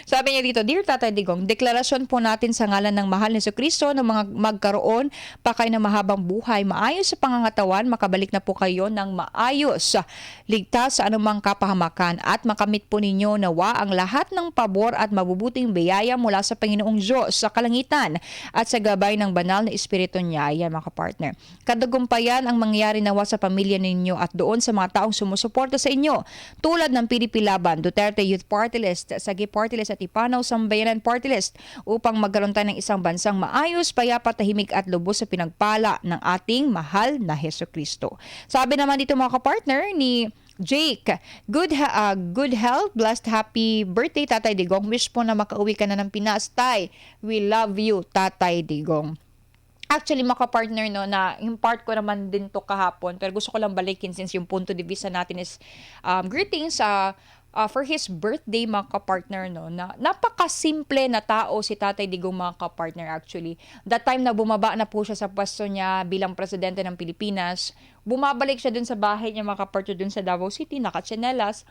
Sabi niya dito, Dear Tatay Digong, deklarasyon po natin sa ngalan ng mahal ni Jesucristo na magkaroon pa kayo ng mahabang buhay, maayos sa pangangatawan, makabalik na po kayo ng maayos, ligtas sa anumang kapahamakan at makamit po ninyo nawa ang lahat ng pabor at mabubuting biyaya mula sa Panginoong Diyos sa kalangitan at sa gabay ng banal na Espiritu niya. Yan, mga kapartner. Kadagumpayan ang mangyayari nawa sa pamilya ninyo at doon sa mga taong sumusuporta sa inyo, tulad ng PDP Laban, Duterte Youth Party List, Sagi Party List at Ipanaw Sambayanan Party List upang magkaroon tayo ng isang bansang maayos, payapa, tahimik at lubos sa pinagpala ng ating mahal na Jesucristo. Sabi naman dito, mga kapartner, ni Jake, good health, blessed, happy birthday Tatay Digong. Wish po na makauwi ka na ng Pinas, Tay. We love you, Tatay Digong. Actually, mga partner, no, na yung part ko naman din to kahapon, pero gusto ko lang balikin since yung punto de vista natin is greetings for his birthday, mga kapartner, no, na napakasimple na tao si Tatay Digong, mga kapartner. Actually, that time na bumaba na po siya sa pwesto niya bilang presidente ng Pilipinas, bumabalik siya dun sa bahay niya, mga kapartner, dun sa Davao City, nakatsinelas,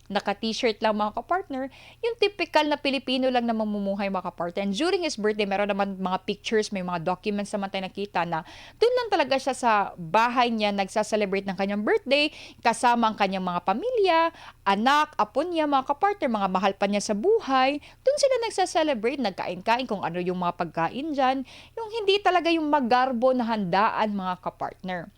naka-t-shirt lang mga kapartner, yung typical na Pilipino lang na mamumuhay mga kapartner. And during his birthday, meron naman mga pictures, may mga documents naman tayo nakita na doon lang talaga siya sa bahay niya nagsa-celebrate ng kanyang birthday, kasama ang kanyang mga pamilya, anak, apo niya, mga kapartner, mga mahal pa niya sa buhay. Doon sila nagsa-celebrate, nagkain-kain kung ano yung mga pagkain dyan. Yung hindi talaga yung magarbo na handaan mga kapartner.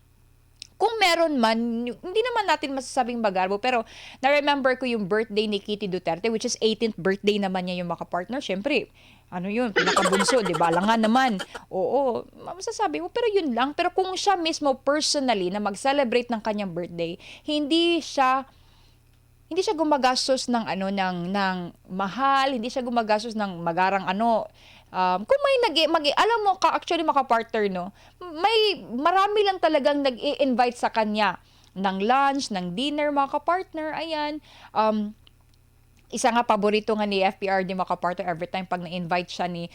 Kung meron man, hindi naman natin masasabing magarbo, pero na-remember ko yung birthday ni Kitty Duterte, which is 18th birthday naman niya yung maka-partner. Siyempre, ano yun, pinakabunso, di ba? Langan naman. Oo, masasabi mo, pero yun lang. Pero kung siya mismo personally na mag-celebrate ng kanyang birthday, hindi siya gumagastos ng ng mahal, hindi siya gumagastos ng magarang kung may alam mo ka actually maka-partner no, may marami lang talagang nag-i-invite sa kanya ng lunch, ng dinner mga ka-partner, ayan. Isa nga paborito nga ni FPR di makapartner every time pag na-invite siya ni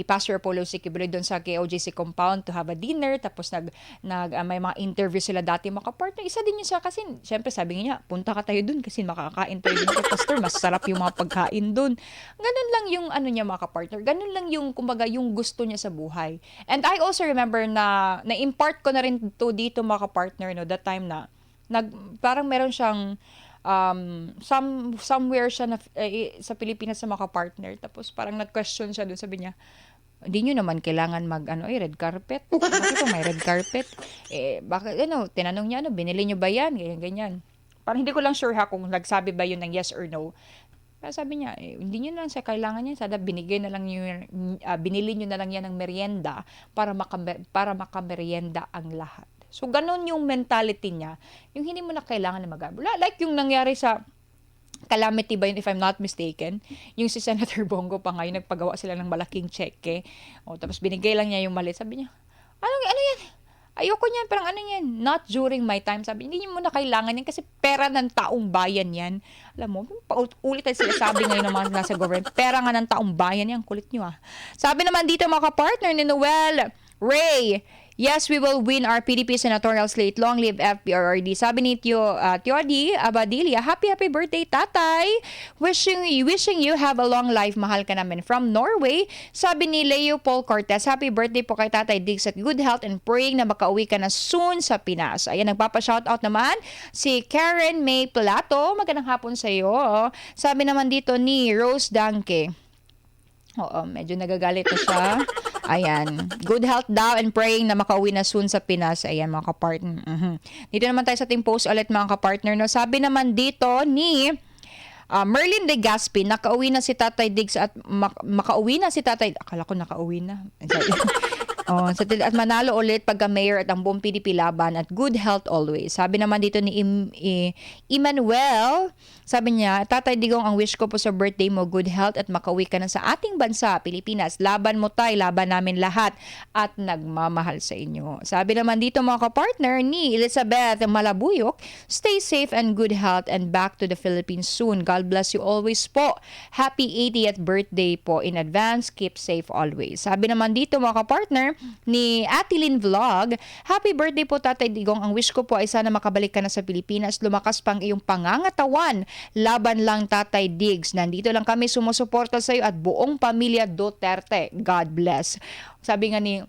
Pastor Apollo Siquibredo doon sa KOJC compound to have a dinner, tapos may mga interview sila dati makapartner. Isa din yun siya kasi syempre sabi niya, punta ka tayo doon kasi makakain tayo doon kay Pastor, mas sarap yung mga pagkain doon. Ganun lang yung niya makapartner. Ganun lang yung kumbaga yung gusto niya sa buhay. And I also remember na impart ko na rin to dito makapartner no, that time na parang meron siyang somewhere siya sa Pilipinas sa maka-partner. Tapos parang nag-question siya doon, sabi niya, hindi nyo naman kailangan red carpet. Bakit may red carpet? Bakit, tinanong niya, binili nyo ba yan? Ganyan. Parang hindi ko lang sure kung nagsabi ba yun ng yes or no. Pero sabi niya, hindi nyo lang sa kailangan niya. Sada binili nyo na lang yan ng merienda para makamerienda ang lahat. So, ganun yung mentality niya. Yung hindi mo na kailangan na mag-abula. Like yung nangyari sa Calamity ba yun, if I'm not mistaken. Yung si Senator Bongo pa ngayon, nagpagawa sila ng malaking cheque. Tapos binigay lang niya yung maliit. Sabi niya, ano yan? Ayoko niyan, parang ano yan? Not during my time. Sabi, hindi mo na kailangan yan kasi pera ng taong bayan yan. Alam mo, ulit sila sabi ngayon ng mga nasa government, pera nga ng taong bayan yan. Kulit nyo Sabi naman dito mga ka-partner ni Noel Ray, yes, we will win our PDP senatorial slate. Long live FPRRD. Sabi ni Teodi Abadilia, happy birthday, tatay. Wishing you have a long life. Mahal ka namin. From Norway, sabi ni Leo Paul Cortez, happy birthday po kay Tatay Diggs at good health and praying na makauwi ka na soon sa Pinas. Ayan, nagpapa-shoutout naman si Karen May Plato. Magandang hapon sa iyo. Sabi naman dito ni Rose Danke. Oo, medyo nagagalit na siya. Ayan. Good health daw and praying na makauwi na soon sa Pinas. Ayan, mga kapartner. Dito naman tayo sa ating post ulit, mga kapartner. No? Sabi naman dito ni Merlin De Gaspi, nakauwi na si Tatay Diggs at makauwi na si Tatay. Akala ko nakauwi na. At manalo ulit pagka mayor at ang buong PDP laban at good health always. Sabi naman dito ni Emmanuel, sabi niya, Tatay Digong, ang wish ko po sa birthday mo, good health at makauwi ka na sa ating bansa, Pilipinas. Laban mo tayo, laban namin lahat at nagmamahal sa inyo. Sabi naman dito mga kapartner ni Elizabeth Malabuyok, stay safe and good health and back to the Philippines soon. God bless you always po. Happy 80th birthday po in advance. Keep safe always. Sabi naman dito mga kapartner ni Atilin Vlog, happy birthday po Tatay Digong. Ang wish ko po ay sana makabalik ka na sa Pilipinas. Lumakas pang iyong pangangatawan. Laban lang Tatay Diggs. Nandito lang kami sumusuporta sa iyo at buong pamilya Duterte. God bless. Sabi nga ni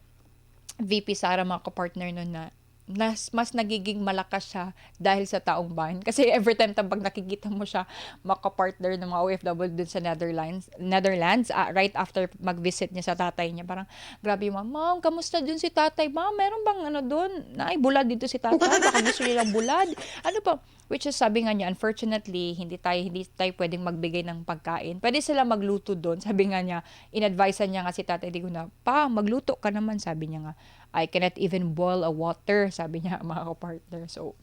VP Sara mga kapartner nun na mas nagiging malakas siya dahil sa taong bayan. Kasi every time pag nakikita mo siya makapartner ng mga OFW dun sa Netherlands, right after mag-visit niya sa tatay niya, parang grabe yung ma'am, kamusta dun si tatay? Ma'am, meron bang dun? Bulad dito si tatay? Baka gusto nilang bulad? Ano pa? Which is sabi nga niya, unfortunately, hindi tayo pwedeng magbigay ng pagkain. Pwede sila magluto doon. Sabi nga niya, in-advisean niya nga si Tatay Digong na, pa, magluto ka naman, sabi niya nga. I cannot even boil a water, sabi niya mga kapartner. So,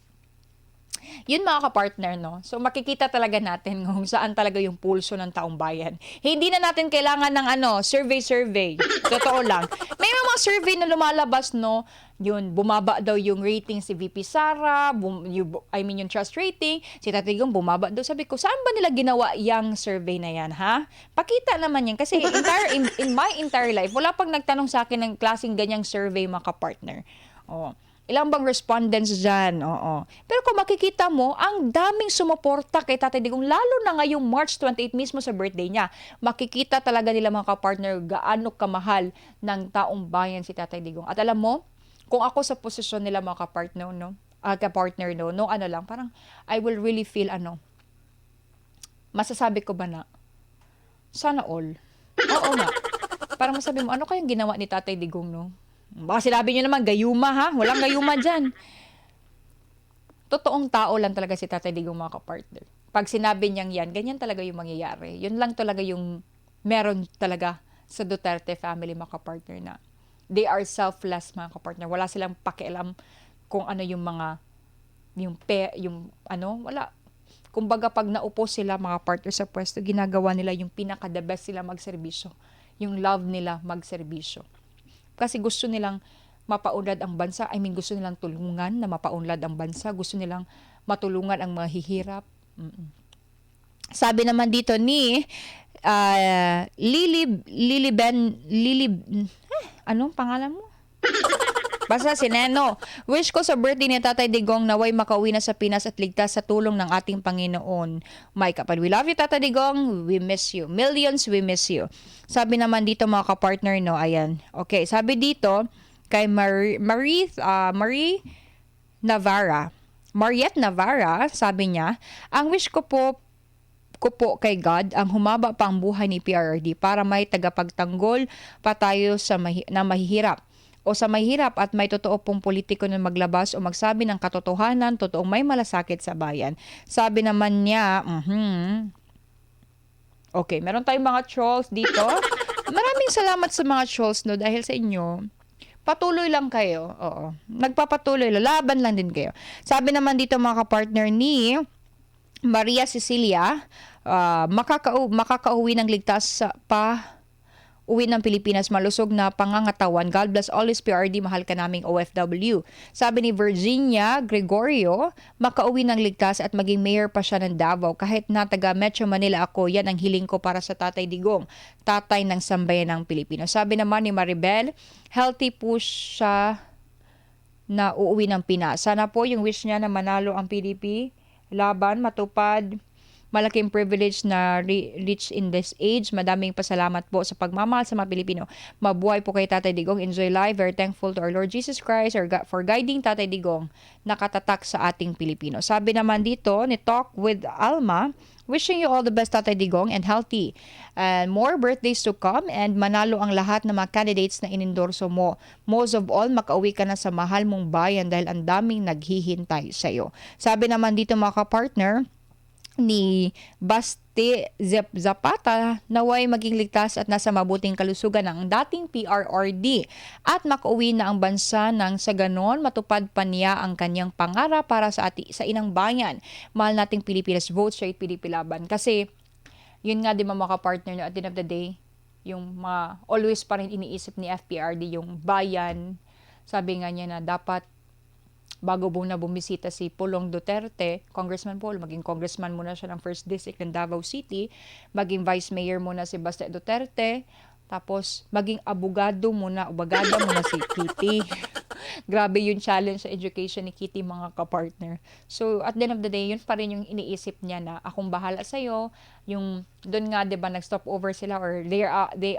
yun mga kapartner, no? So, makikita talaga natin kung saan talaga yung pulso ng taong bayan. Hindi na natin kailangan ng survey. Totoo lang. May mga survey na lumalabas, no? Yun, bumaba daw yung rating si VP Sara, yung trust rating, si Tatay Digong bumaba daw. Sabi ko, saan ba nila ginawa yung survey na yan, ha? Pakita naman yan. Kasi in my entire life, wala pang nagtanong sa akin ng klaseng ganyang survey mga kapartner. Ilang bang respondents dyan? Oo. Pero kung makikita mo, ang daming sumuporta kay Tatay Digong, lalo na ngayong March 28 mismo sa birthday niya. Makikita talaga nila mga kapartner gaano kamahal ng taong bayan si Tatay Digong. At alam mo, kung ako sa posisyon nila mga kapartner, no? Kapartner, no ano lang, parang I will really feel masasabi ko ba na, sana all. Oo nga. Parang masabi mo, ano kayang ginawa ni Tatay Digong, no? Baka sinabi nyo naman, gayuma ha? Walang gayuma dyan. Totoong tao lang talaga si Tatay Digong mga kapartner. Pag sinabi niyang yan, ganyan talaga yung mangyayari. Yun lang talaga yung meron talaga sa Duterte family mga kapartner na they are selfless mga kapartner. Wala silang pakialam kung ano yung mga wala. Kumbaga pag naupo sila mga partner sa pwesto, ginagawa nila yung pinaka-the best sila magserbisyo. Yung love nila magserbisyo. Kasi gusto nilang mapaunlad ang bansa. Gusto nilang tulungan na mapaunlad ang bansa. Gusto nilang matulungan ang mga hihirap. Sabi naman dito ni anong pangalan mo? Basta si Neno. Wish ko sa birthday ni Tatay Digong naway makauwi na sa Pinas at ligtas sa tulong ng ating Panginoon. My kapal, we love you Tatay Digong. We miss you. Millions, we miss you. Sabi naman dito mga kapartner, no, ayan. Okay, sabi dito kay Marie Navarra. Mariette Navarra, sabi niya, ang wish ko po kay God ang humaba pa ang buhay ni PRRD para may tagapagtanggol pa tayo na mahihirap. O sa mahirap at may totoo pong politiko na maglabas o magsabi ng katotohanan, totoong may malasakit sa bayan. Sabi naman niya, Okay, meron tayong mga trolls dito. Maraming salamat sa mga trolls, no, dahil sa inyo, patuloy lang kayo. Oo, nagpapatuloy, laban lang din kayo. Sabi naman dito mga kapartner ni Maria Cecilia, makakauwi ng ligtas uwi ng Pilipinas, malusog na pangangatawan. God bless always PRD, mahal ka naming OFW. Sabi ni Virginia Gregorio, makauwi ng ligtas at maging mayor pa siya ng Davao. Kahit na taga Metro Manila ako, yan ang hiling ko para sa Tatay Digong, tatay ng sambayan ng Pilipino. Sabi naman ni Maribel, healthy po siya na uuwi ng Pinas. Sana po yung wish niya na manalo ang PDP, laban, matupad. Malaking privilege na reach in this age. Madaming pasalamat po sa pagmamahal sa mga Pilipino. Mabuhay po kay Tatay Digong. Enjoy life. Very thankful to our Lord Jesus Christ for guiding Tatay Digong nakatatak sa ating Pilipino. Sabi naman dito ni Talk with Alma, wishing you all the best Tatay Digong and healthy. And more birthdays to come and manalo ang lahat ng mga candidates na inendorso mo. Most of all, makauwi ka na sa mahal mong bayan dahil ang daming naghihintay sa iyo. Sabi naman dito mga kapartner, ni Basti Zapata, naway maging ligtas at nasa mabuting kalusugan ng dating PRRD at makauwi na ang bansa nang sa ganon matupad pa niya ang kanyang pangarap para sa inang bayan. Mahal nating Pilipinas, vote straight PDP laban. Kasi yun nga di mga partner at the end of the day, yung always pa rin iniisip ni FPRD yung bayan. Sabi nga niya na dapat bago na bumisita si Pulong Duterte, Congressman Paul, maging congressman muna siya ng 1st District ng Davao City, maging Vice Mayor muna si Baste Duterte, tapos maging abogado muna si Kitty. Grabe yung challenge sa education ni Kitty mga kapartner. So at the end of the day, yun pa rin yung iniisip niya na akong bahala sa'yo. Yung doon nga 'di ba nag-stop over sila or they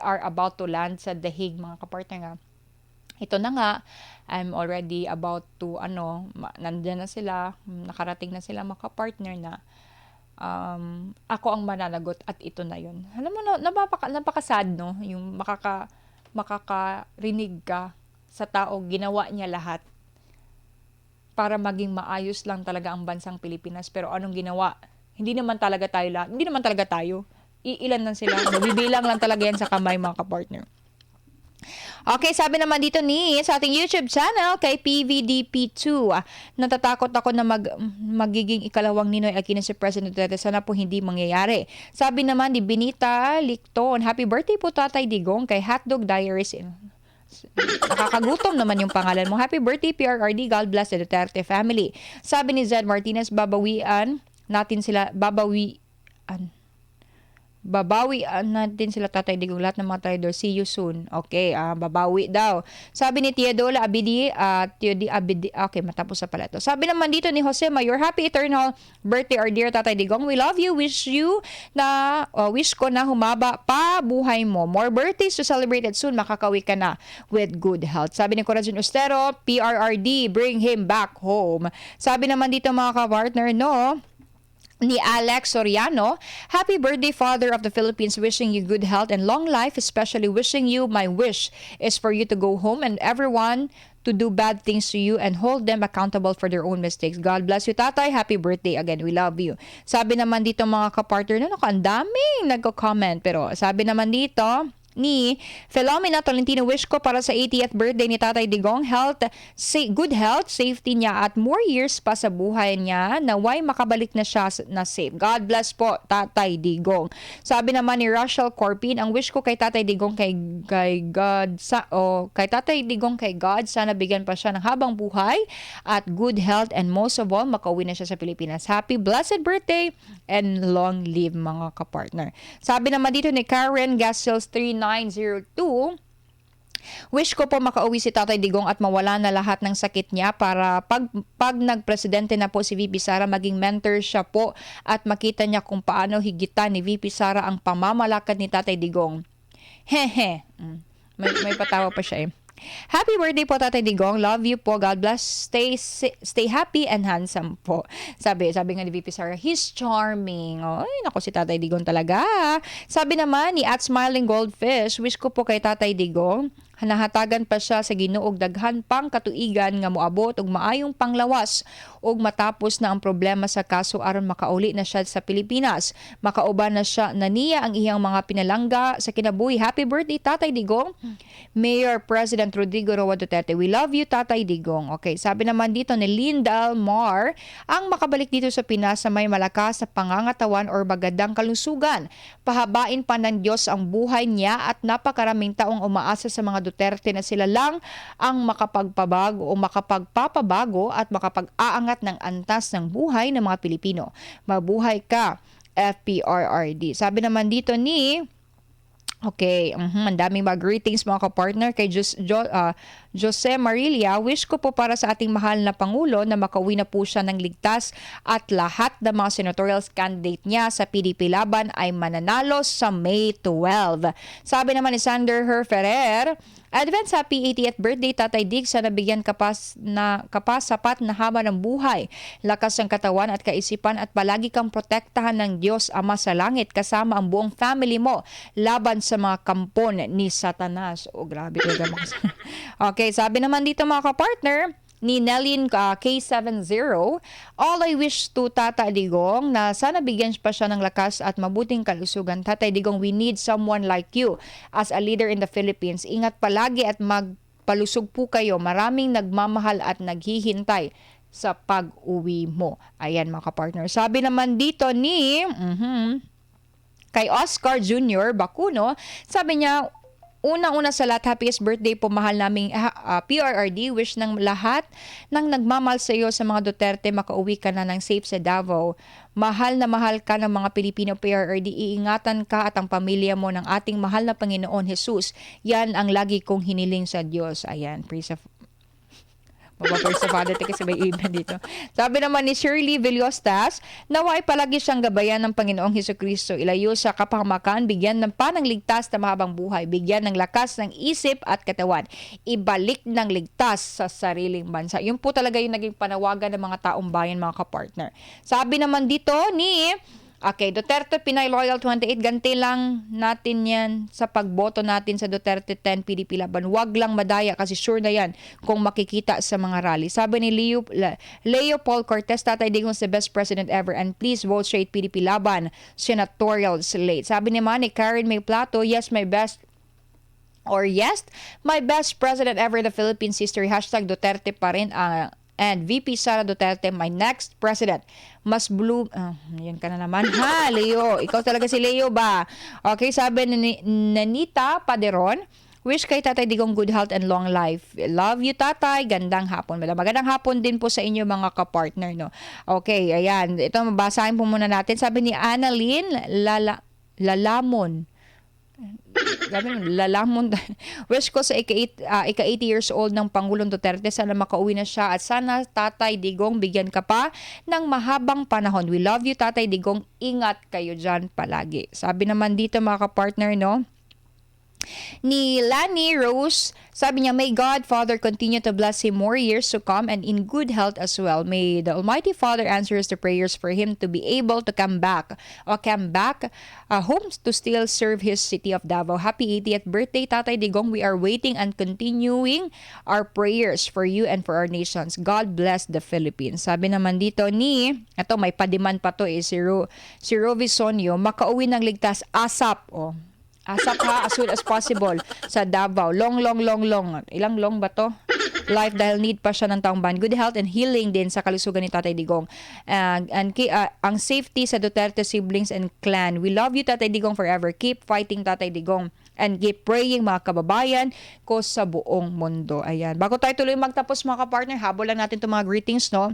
are about to land sa The Hague mga kapartner nga. Ito na nga, I'm already about to, nandyan na sila, nakarating na sila mga partner na ako ang mananagot at ito na yun. Alam mo, napaka-sad, no? Yung makakarinig ka sa tao, ginawa niya lahat para maging maayos lang talaga ang bansang Pilipinas. Pero anong ginawa? Hindi naman talaga tayo. Iilan lang sila. Mabibilang lang talaga yan sa kamay mga kapartner. Okay, sabi naman dito sa ating YouTube channel kay PVDP2, natatakot ako na magiging ikalawang Ninoy Aquino si President Duterte. Sana po hindi mangyayari. Sabi naman ni Benita Licton, happy birthday po Tatay Digong kay Hotdog Diaries. Nakakagutom naman yung pangalan mo. Happy birthday PRRD, God bless the Duterte family. Sabi ni Zed Martinez, babawian natin sila babawi natin sila Tatay Digong, lahat ng mga trader. See you soon. Okay, babawi daw. Sabi ni Teodola Abidi, okay, matapos na pala ito. Sabi naman dito ni Jose Mayor, happy eternal birthday our dear Tatay Digong. We love you. Wish ko na humaba pa buhay mo. More birthdays to celebrate it soon. Makakawi ka na with good health. Sabi ni Corazon Ustero, PRRD, bring him back home. Sabi naman dito mga ka-partner, no? Ni Alex Soriano, happy birthday Father of the Philippines, wishing you good health and long life, especially wishing you, my wish is for you to go home and everyone to do bad things to you and hold them accountable for their own mistakes. God bless you, Tatay. Happy birthday again. We love you. Sabi naman dito mga kapartner, ang daming nagko-comment. Pero sabi naman dito, ni Philomena Tolentino, wish ko para sa 80th birthday ni Tatay Digong, good health, safety niya at more years pa sa buhay niya, naway makabalik na siya na safe. God bless po, Tatay Digong. Sabi naman ni Rachel Corpin, ang wish ko kay Tatay Digong kay God kay Tatay Digong kay God, sana bigyan pa siya ng habang buhay at good health and most of all makauwi na siya sa Pilipinas. Happy blessed birthday and long live mga kapartner. Sabi naman dito ni Karen Gasils 3902, wish ko po makauwi si Tatay Digong at mawala na lahat ng sakit niya para pag nagpresidente na po si VP Sara, maging mentor siya po at makita niya kung paano higitan ni VP Sara ang pamamalakad ni Tatay Digong. Hehe. May patawa pa siya eh. Happy birthday po Tatay Digong. Love you po. God bless. Stay happy and handsome po. Sabi nga ni VP Sara, he's charming. Ay, nako si Tatay Digong talaga. Sabi naman ni @smiling goldfish, wish ko po kay Tatay Digong nahatagan pa siya sa Ginoo og daghan pang katuigan nga moabot og maayong panglawas og matapos na ang problema sa kaso aron makauli na siya sa Pilipinas. Makauban na siya na niya ang iyang mga pinalangga sa kinabuhi. Happy birthday Tatay Digong. Mayor President Rodrigo Roa Duterte. We love you Tatay Digong. Okay, sabi naman dito ni Linda Mar, ang makabalik dito sa Pinas sa may malakas sa pangangatawan or bagadang kalusugan. Pahabain pa ng Diyos ang buhay niya at napakaraming taong umaasa sa mga Duterte na sila lang ang makapagpabago o makapagpapabago at makapag-aangat ng antas ng buhay ng mga Pilipino. Mabuhay ka, FPRRD. Sabi naman dito ni ang daming mga greetings mga kapartner kay Jose Marilia. Wish ko po para sa ating mahal na Pangulo na makauwi na po siya ng ligtas at lahat ng mga senatorial candidate niya sa PDP laban ay mananalo sa May 12. Sabi naman ni Sander Ferrer, advance happy 80th birthday Tatay Dig, sana bigyan kapas sapat na haba ng buhay, lakas ng katawan at kaisipan at palagi kang protektahan ng Diyos Ama sa langit kasama ang buong family mo laban sa mga kampon ni Satanas. Grabe talaga mga Okay, sabi naman dito mga kapartner ni Nellin K70, all I wish to Tatay Digong na sana bigyan pa siya ng lakas at mabuting kalusugan. Tatay Digong, we need someone like you as a leader in the Philippines. Ingat palagi at magpalusog po kayo. Maraming nagmamahal at naghihintay sa pag-uwi mo. Ayan mga kapartner. Sabi naman dito ni kay Oscar Jr. Bacuno, sabi niya, unang-una sa lahat, happiest birthday po mahal naming PRRD. Wish ng lahat ng nagmamahal sa iyo sa mga Duterte, makauwi ka na ng safe sa Davao. Mahal na mahal ka ng mga Pilipino PRRD. Iingatan ka at ang pamilya mo ng ating mahal na Panginoon Jesus. Yan ang lagi kong hiniling sa Diyos. Ayan, praise of Mabapag sa Father kasi may email dito. Sabi naman ni Shirley Villostas, naway palagi siyang gabayan ng Panginoong Hesukristo. Ilayo sa kapahamakan, bigyan ng panangligtas na mahabang buhay, bigyan ng lakas ng isip at katawan, ibalik ng ligtas sa sariling bansa. Yun po talaga yung naging panawagan ng mga taong bayan, mga kapartner. Sabi naman dito ni Duterte Pinay Loyal 28, ganti lang natin yan sa pagboto natin sa Duterte 10 PDP laban. Wag lang madaya kasi sure na yan kung makikita sa mga rally. Sabi ni Leo Paul Cortez, Tatay Digong is the best president ever and please vote straight PDP laban senatorial slate. Sabi ni Manny Karen May Plato, yes, my best president ever in the Philippines history. # Duterte pa rin and VP Sara Duterte, my next president. Mas blue, yan ka na naman. Ha, Leo. Ikaw talaga si Leo ba? Okay, sabi ni Nanita Paderon, wish kay Tatay Digong good health and long life. Love you, Tatay. Gandang hapon. Magandang hapon din po sa inyo mga kapartner, no? Okay, ayan. Ito, mabasahin po muna natin. Sabi ni Annalyn lalamon. Lalamon. Wish ko sa ika-80 years old ng Pangulong Duterte, sana makauwi na siya at sana Tatay Digong bigyan ka pa ng mahabang panahon. We love you, Tatay Digong. Ingat kayo dyan palagi. Sabi naman dito mga kapartner, no? Ni Lani Rose, sabi niya, may God Father continue to bless him more years to come and in good health as well. May the Almighty Father answers the prayers for him to be able to come back home to still serve his city of Davao. Happy 80th birthday, Tatay Digong. We are waiting and continuing our prayers for you and for our nations. God bless the Philippines. Sabi naman dito may padiman pa to si Rovi Sonio, makauwi ng ligtas ASAP. ASAP ha, as soon as possible sa Davao. Long. Ilang long ba to? Life dahil need pa siya ng taong bayan. Good health and healing din sa kalusugan ni Tatay Digong. Ang safety sa Duterte siblings and clan. We love you, Tatay Digong, forever. Keep fighting, Tatay Digong. And keep praying, mga kababayan ko sa buong mundo. Ayan. Bago tayo tuloy magtapos, mga kapartner, habol lang natin itong mga greetings, no?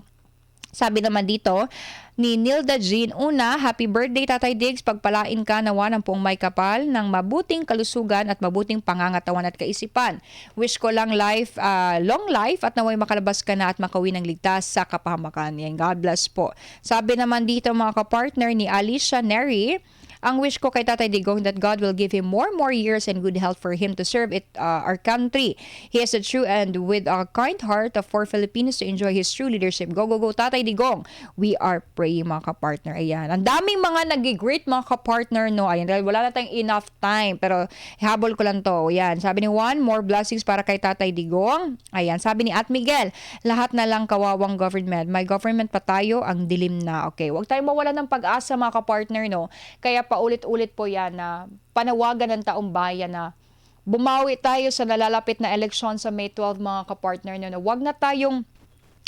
Sabi naman dito ni Nilda Jean, una, happy birthday Tatay Diggs, pagpalain ka nawa ng buong may kapal ng mabuting kalusugan at mabuting pangangatawan at kaisipan. Wish ko lang long life at naway makalabas ka na at makauwi ng ligtas sa kapahamakan. Yan, God bless po. Sabi naman dito mga kapartner ni Alicia Neri, ang wish ko kay Tatay Digong that God will give him more years and good health for him to serve our country. He has a true and with a kind heart for Filipinos to enjoy his true leadership. Go, Tatay Digong. We are praying, mga kapartner. Ayan. Ang daming mga nag-greet, mga kapartner, no? Ayan. Dahil wala na tayong enough time. Pero habol ko lang to. Ayan. Sabi ni Juan, more blessings para kay Tatay Digong. Ayan. Sabi ni At Miguel, lahat na lang kawawang government. May government pa tayo, ang dilim na. Okay. Huwag tayong mawala ng pag-asa, mga kapartner, no? Kaya paulit-ulit po yan na panawagan ng taong bayan na bumawi tayo sa nalalapit na eleksyon sa May 12, mga kapartner, na wag na tayong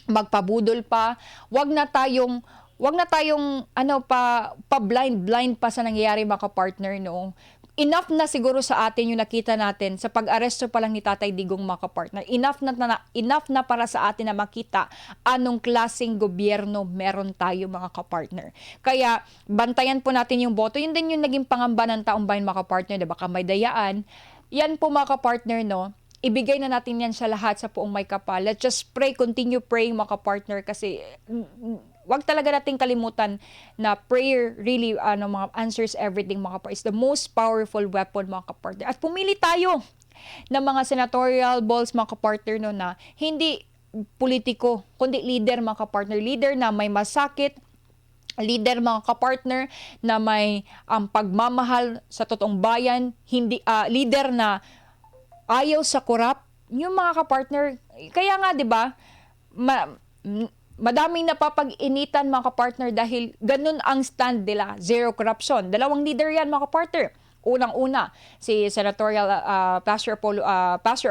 magpabudol pa, wag na tayong blind pa sa nangyayari, mga kapartner, no. Enough na siguro sa atin yung nakita natin sa pag-aresto pa lang ni Tatay Digong, mga kapartner. Enough na para sa atin na makita anong klaseng gobyerno meron tayo, mga kapartner. Kaya bantayan po natin yung boto. Yun din yung naging pangamba ng taong bayan, mga kapartner. Diba? Kamay dayaan. Yan po, mga kapartner, no? Ibigay na natin yan sa lahat sa buong may kapal. Let's just pray, continue praying, mga kapartner, kasi wag talaga nating kalimutan na prayer really mga answers everything, mga kapartner. It's the most powerful weapon, mga kapartner. At pumili tayo ng mga senatorial balls, mga kapartner, no, na hindi politiko, kundi leader, mga kapartner. Leader na may masakit, leader, mga kapartner, na may pagmamahal sa totoong bayan, hindi leader na ayaw sa korap. Yung mga kapartner, kaya nga 'di ba, madaming napapag-initan, mga kapartner, dahil ganun ang stand nila, zero corruption. Dalawang leader yan, mga kapartner. Unang-una, si Senatorial Pastor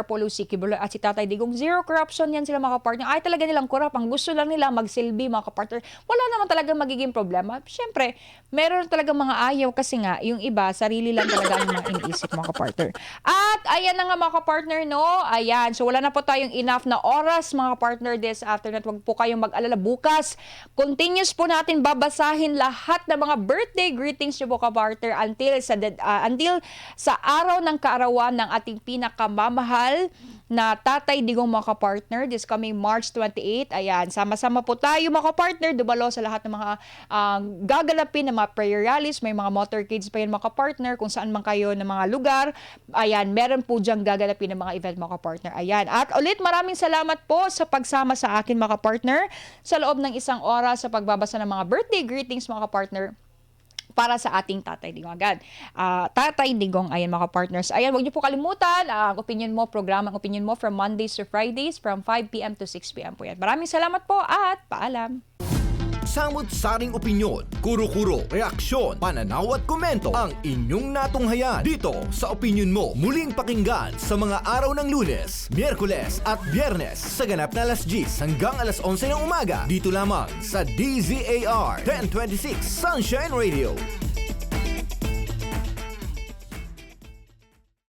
Apollo C. Kibuloy at si Tatay Digong, zero corruption yan sila, mga kapartner. Ay talaga nilang korap, ang gusto lang nila magsilbi, mga kapartner. Wala naman talaga magiging problema. Siyempre, meron talaga mga ayaw kasi nga, yung iba, sarili lang talaga ang mga iniisip, mga kapartner. At ayan na nga, mga kapartner, no? Ayan, so wala na po tayong enough na oras, mga partner, this afternoon. Huwag po kayong mag-alala. Bukas, continuous po natin babasahin lahat ng mga birthday greetings nyo po, kapartner, until sa araw ng kaarawan ng ating pinakamamahal na Tatay Digong, mga kapartner, this coming March 28. Ayan, sama-sama po tayo, mga kapartner, dubalo sa lahat ng mga gagalapin ng mga prayer rallies. May mga motorcades pa yan, mga kapartner, kung saan man kayo ng mga lugar. Ayan, meron po diyang gagalapin ng mga event, mga kapartner. Ayan, at ulit maraming salamat po sa pagsama sa akin, mga kapartner, sa loob ng isang oras sa pagbabasa ng mga birthday greetings, mga kapartner, para sa ating Tatay Digong agad. Tatay Digong, ayan, mga partners. Ayan, huwag niyo po kalimutan, ang opinion mo, programang opinion mo from Mondays to Fridays from 5 p.m. to 6 p.m. po yan. Maraming salamat po at paalam. Samut-saring opinyon, kuro-kuro, reaksyon, pananaw at komento ang inyong natunghayan dito sa Opinion Mo. Muling pakinggan sa mga araw ng Lunes, Miyerkules at Biyernes sa ganap na alas 10 hanggang alas 11 ng umaga dito lamang sa DZAR 1026 Sunshine Radio.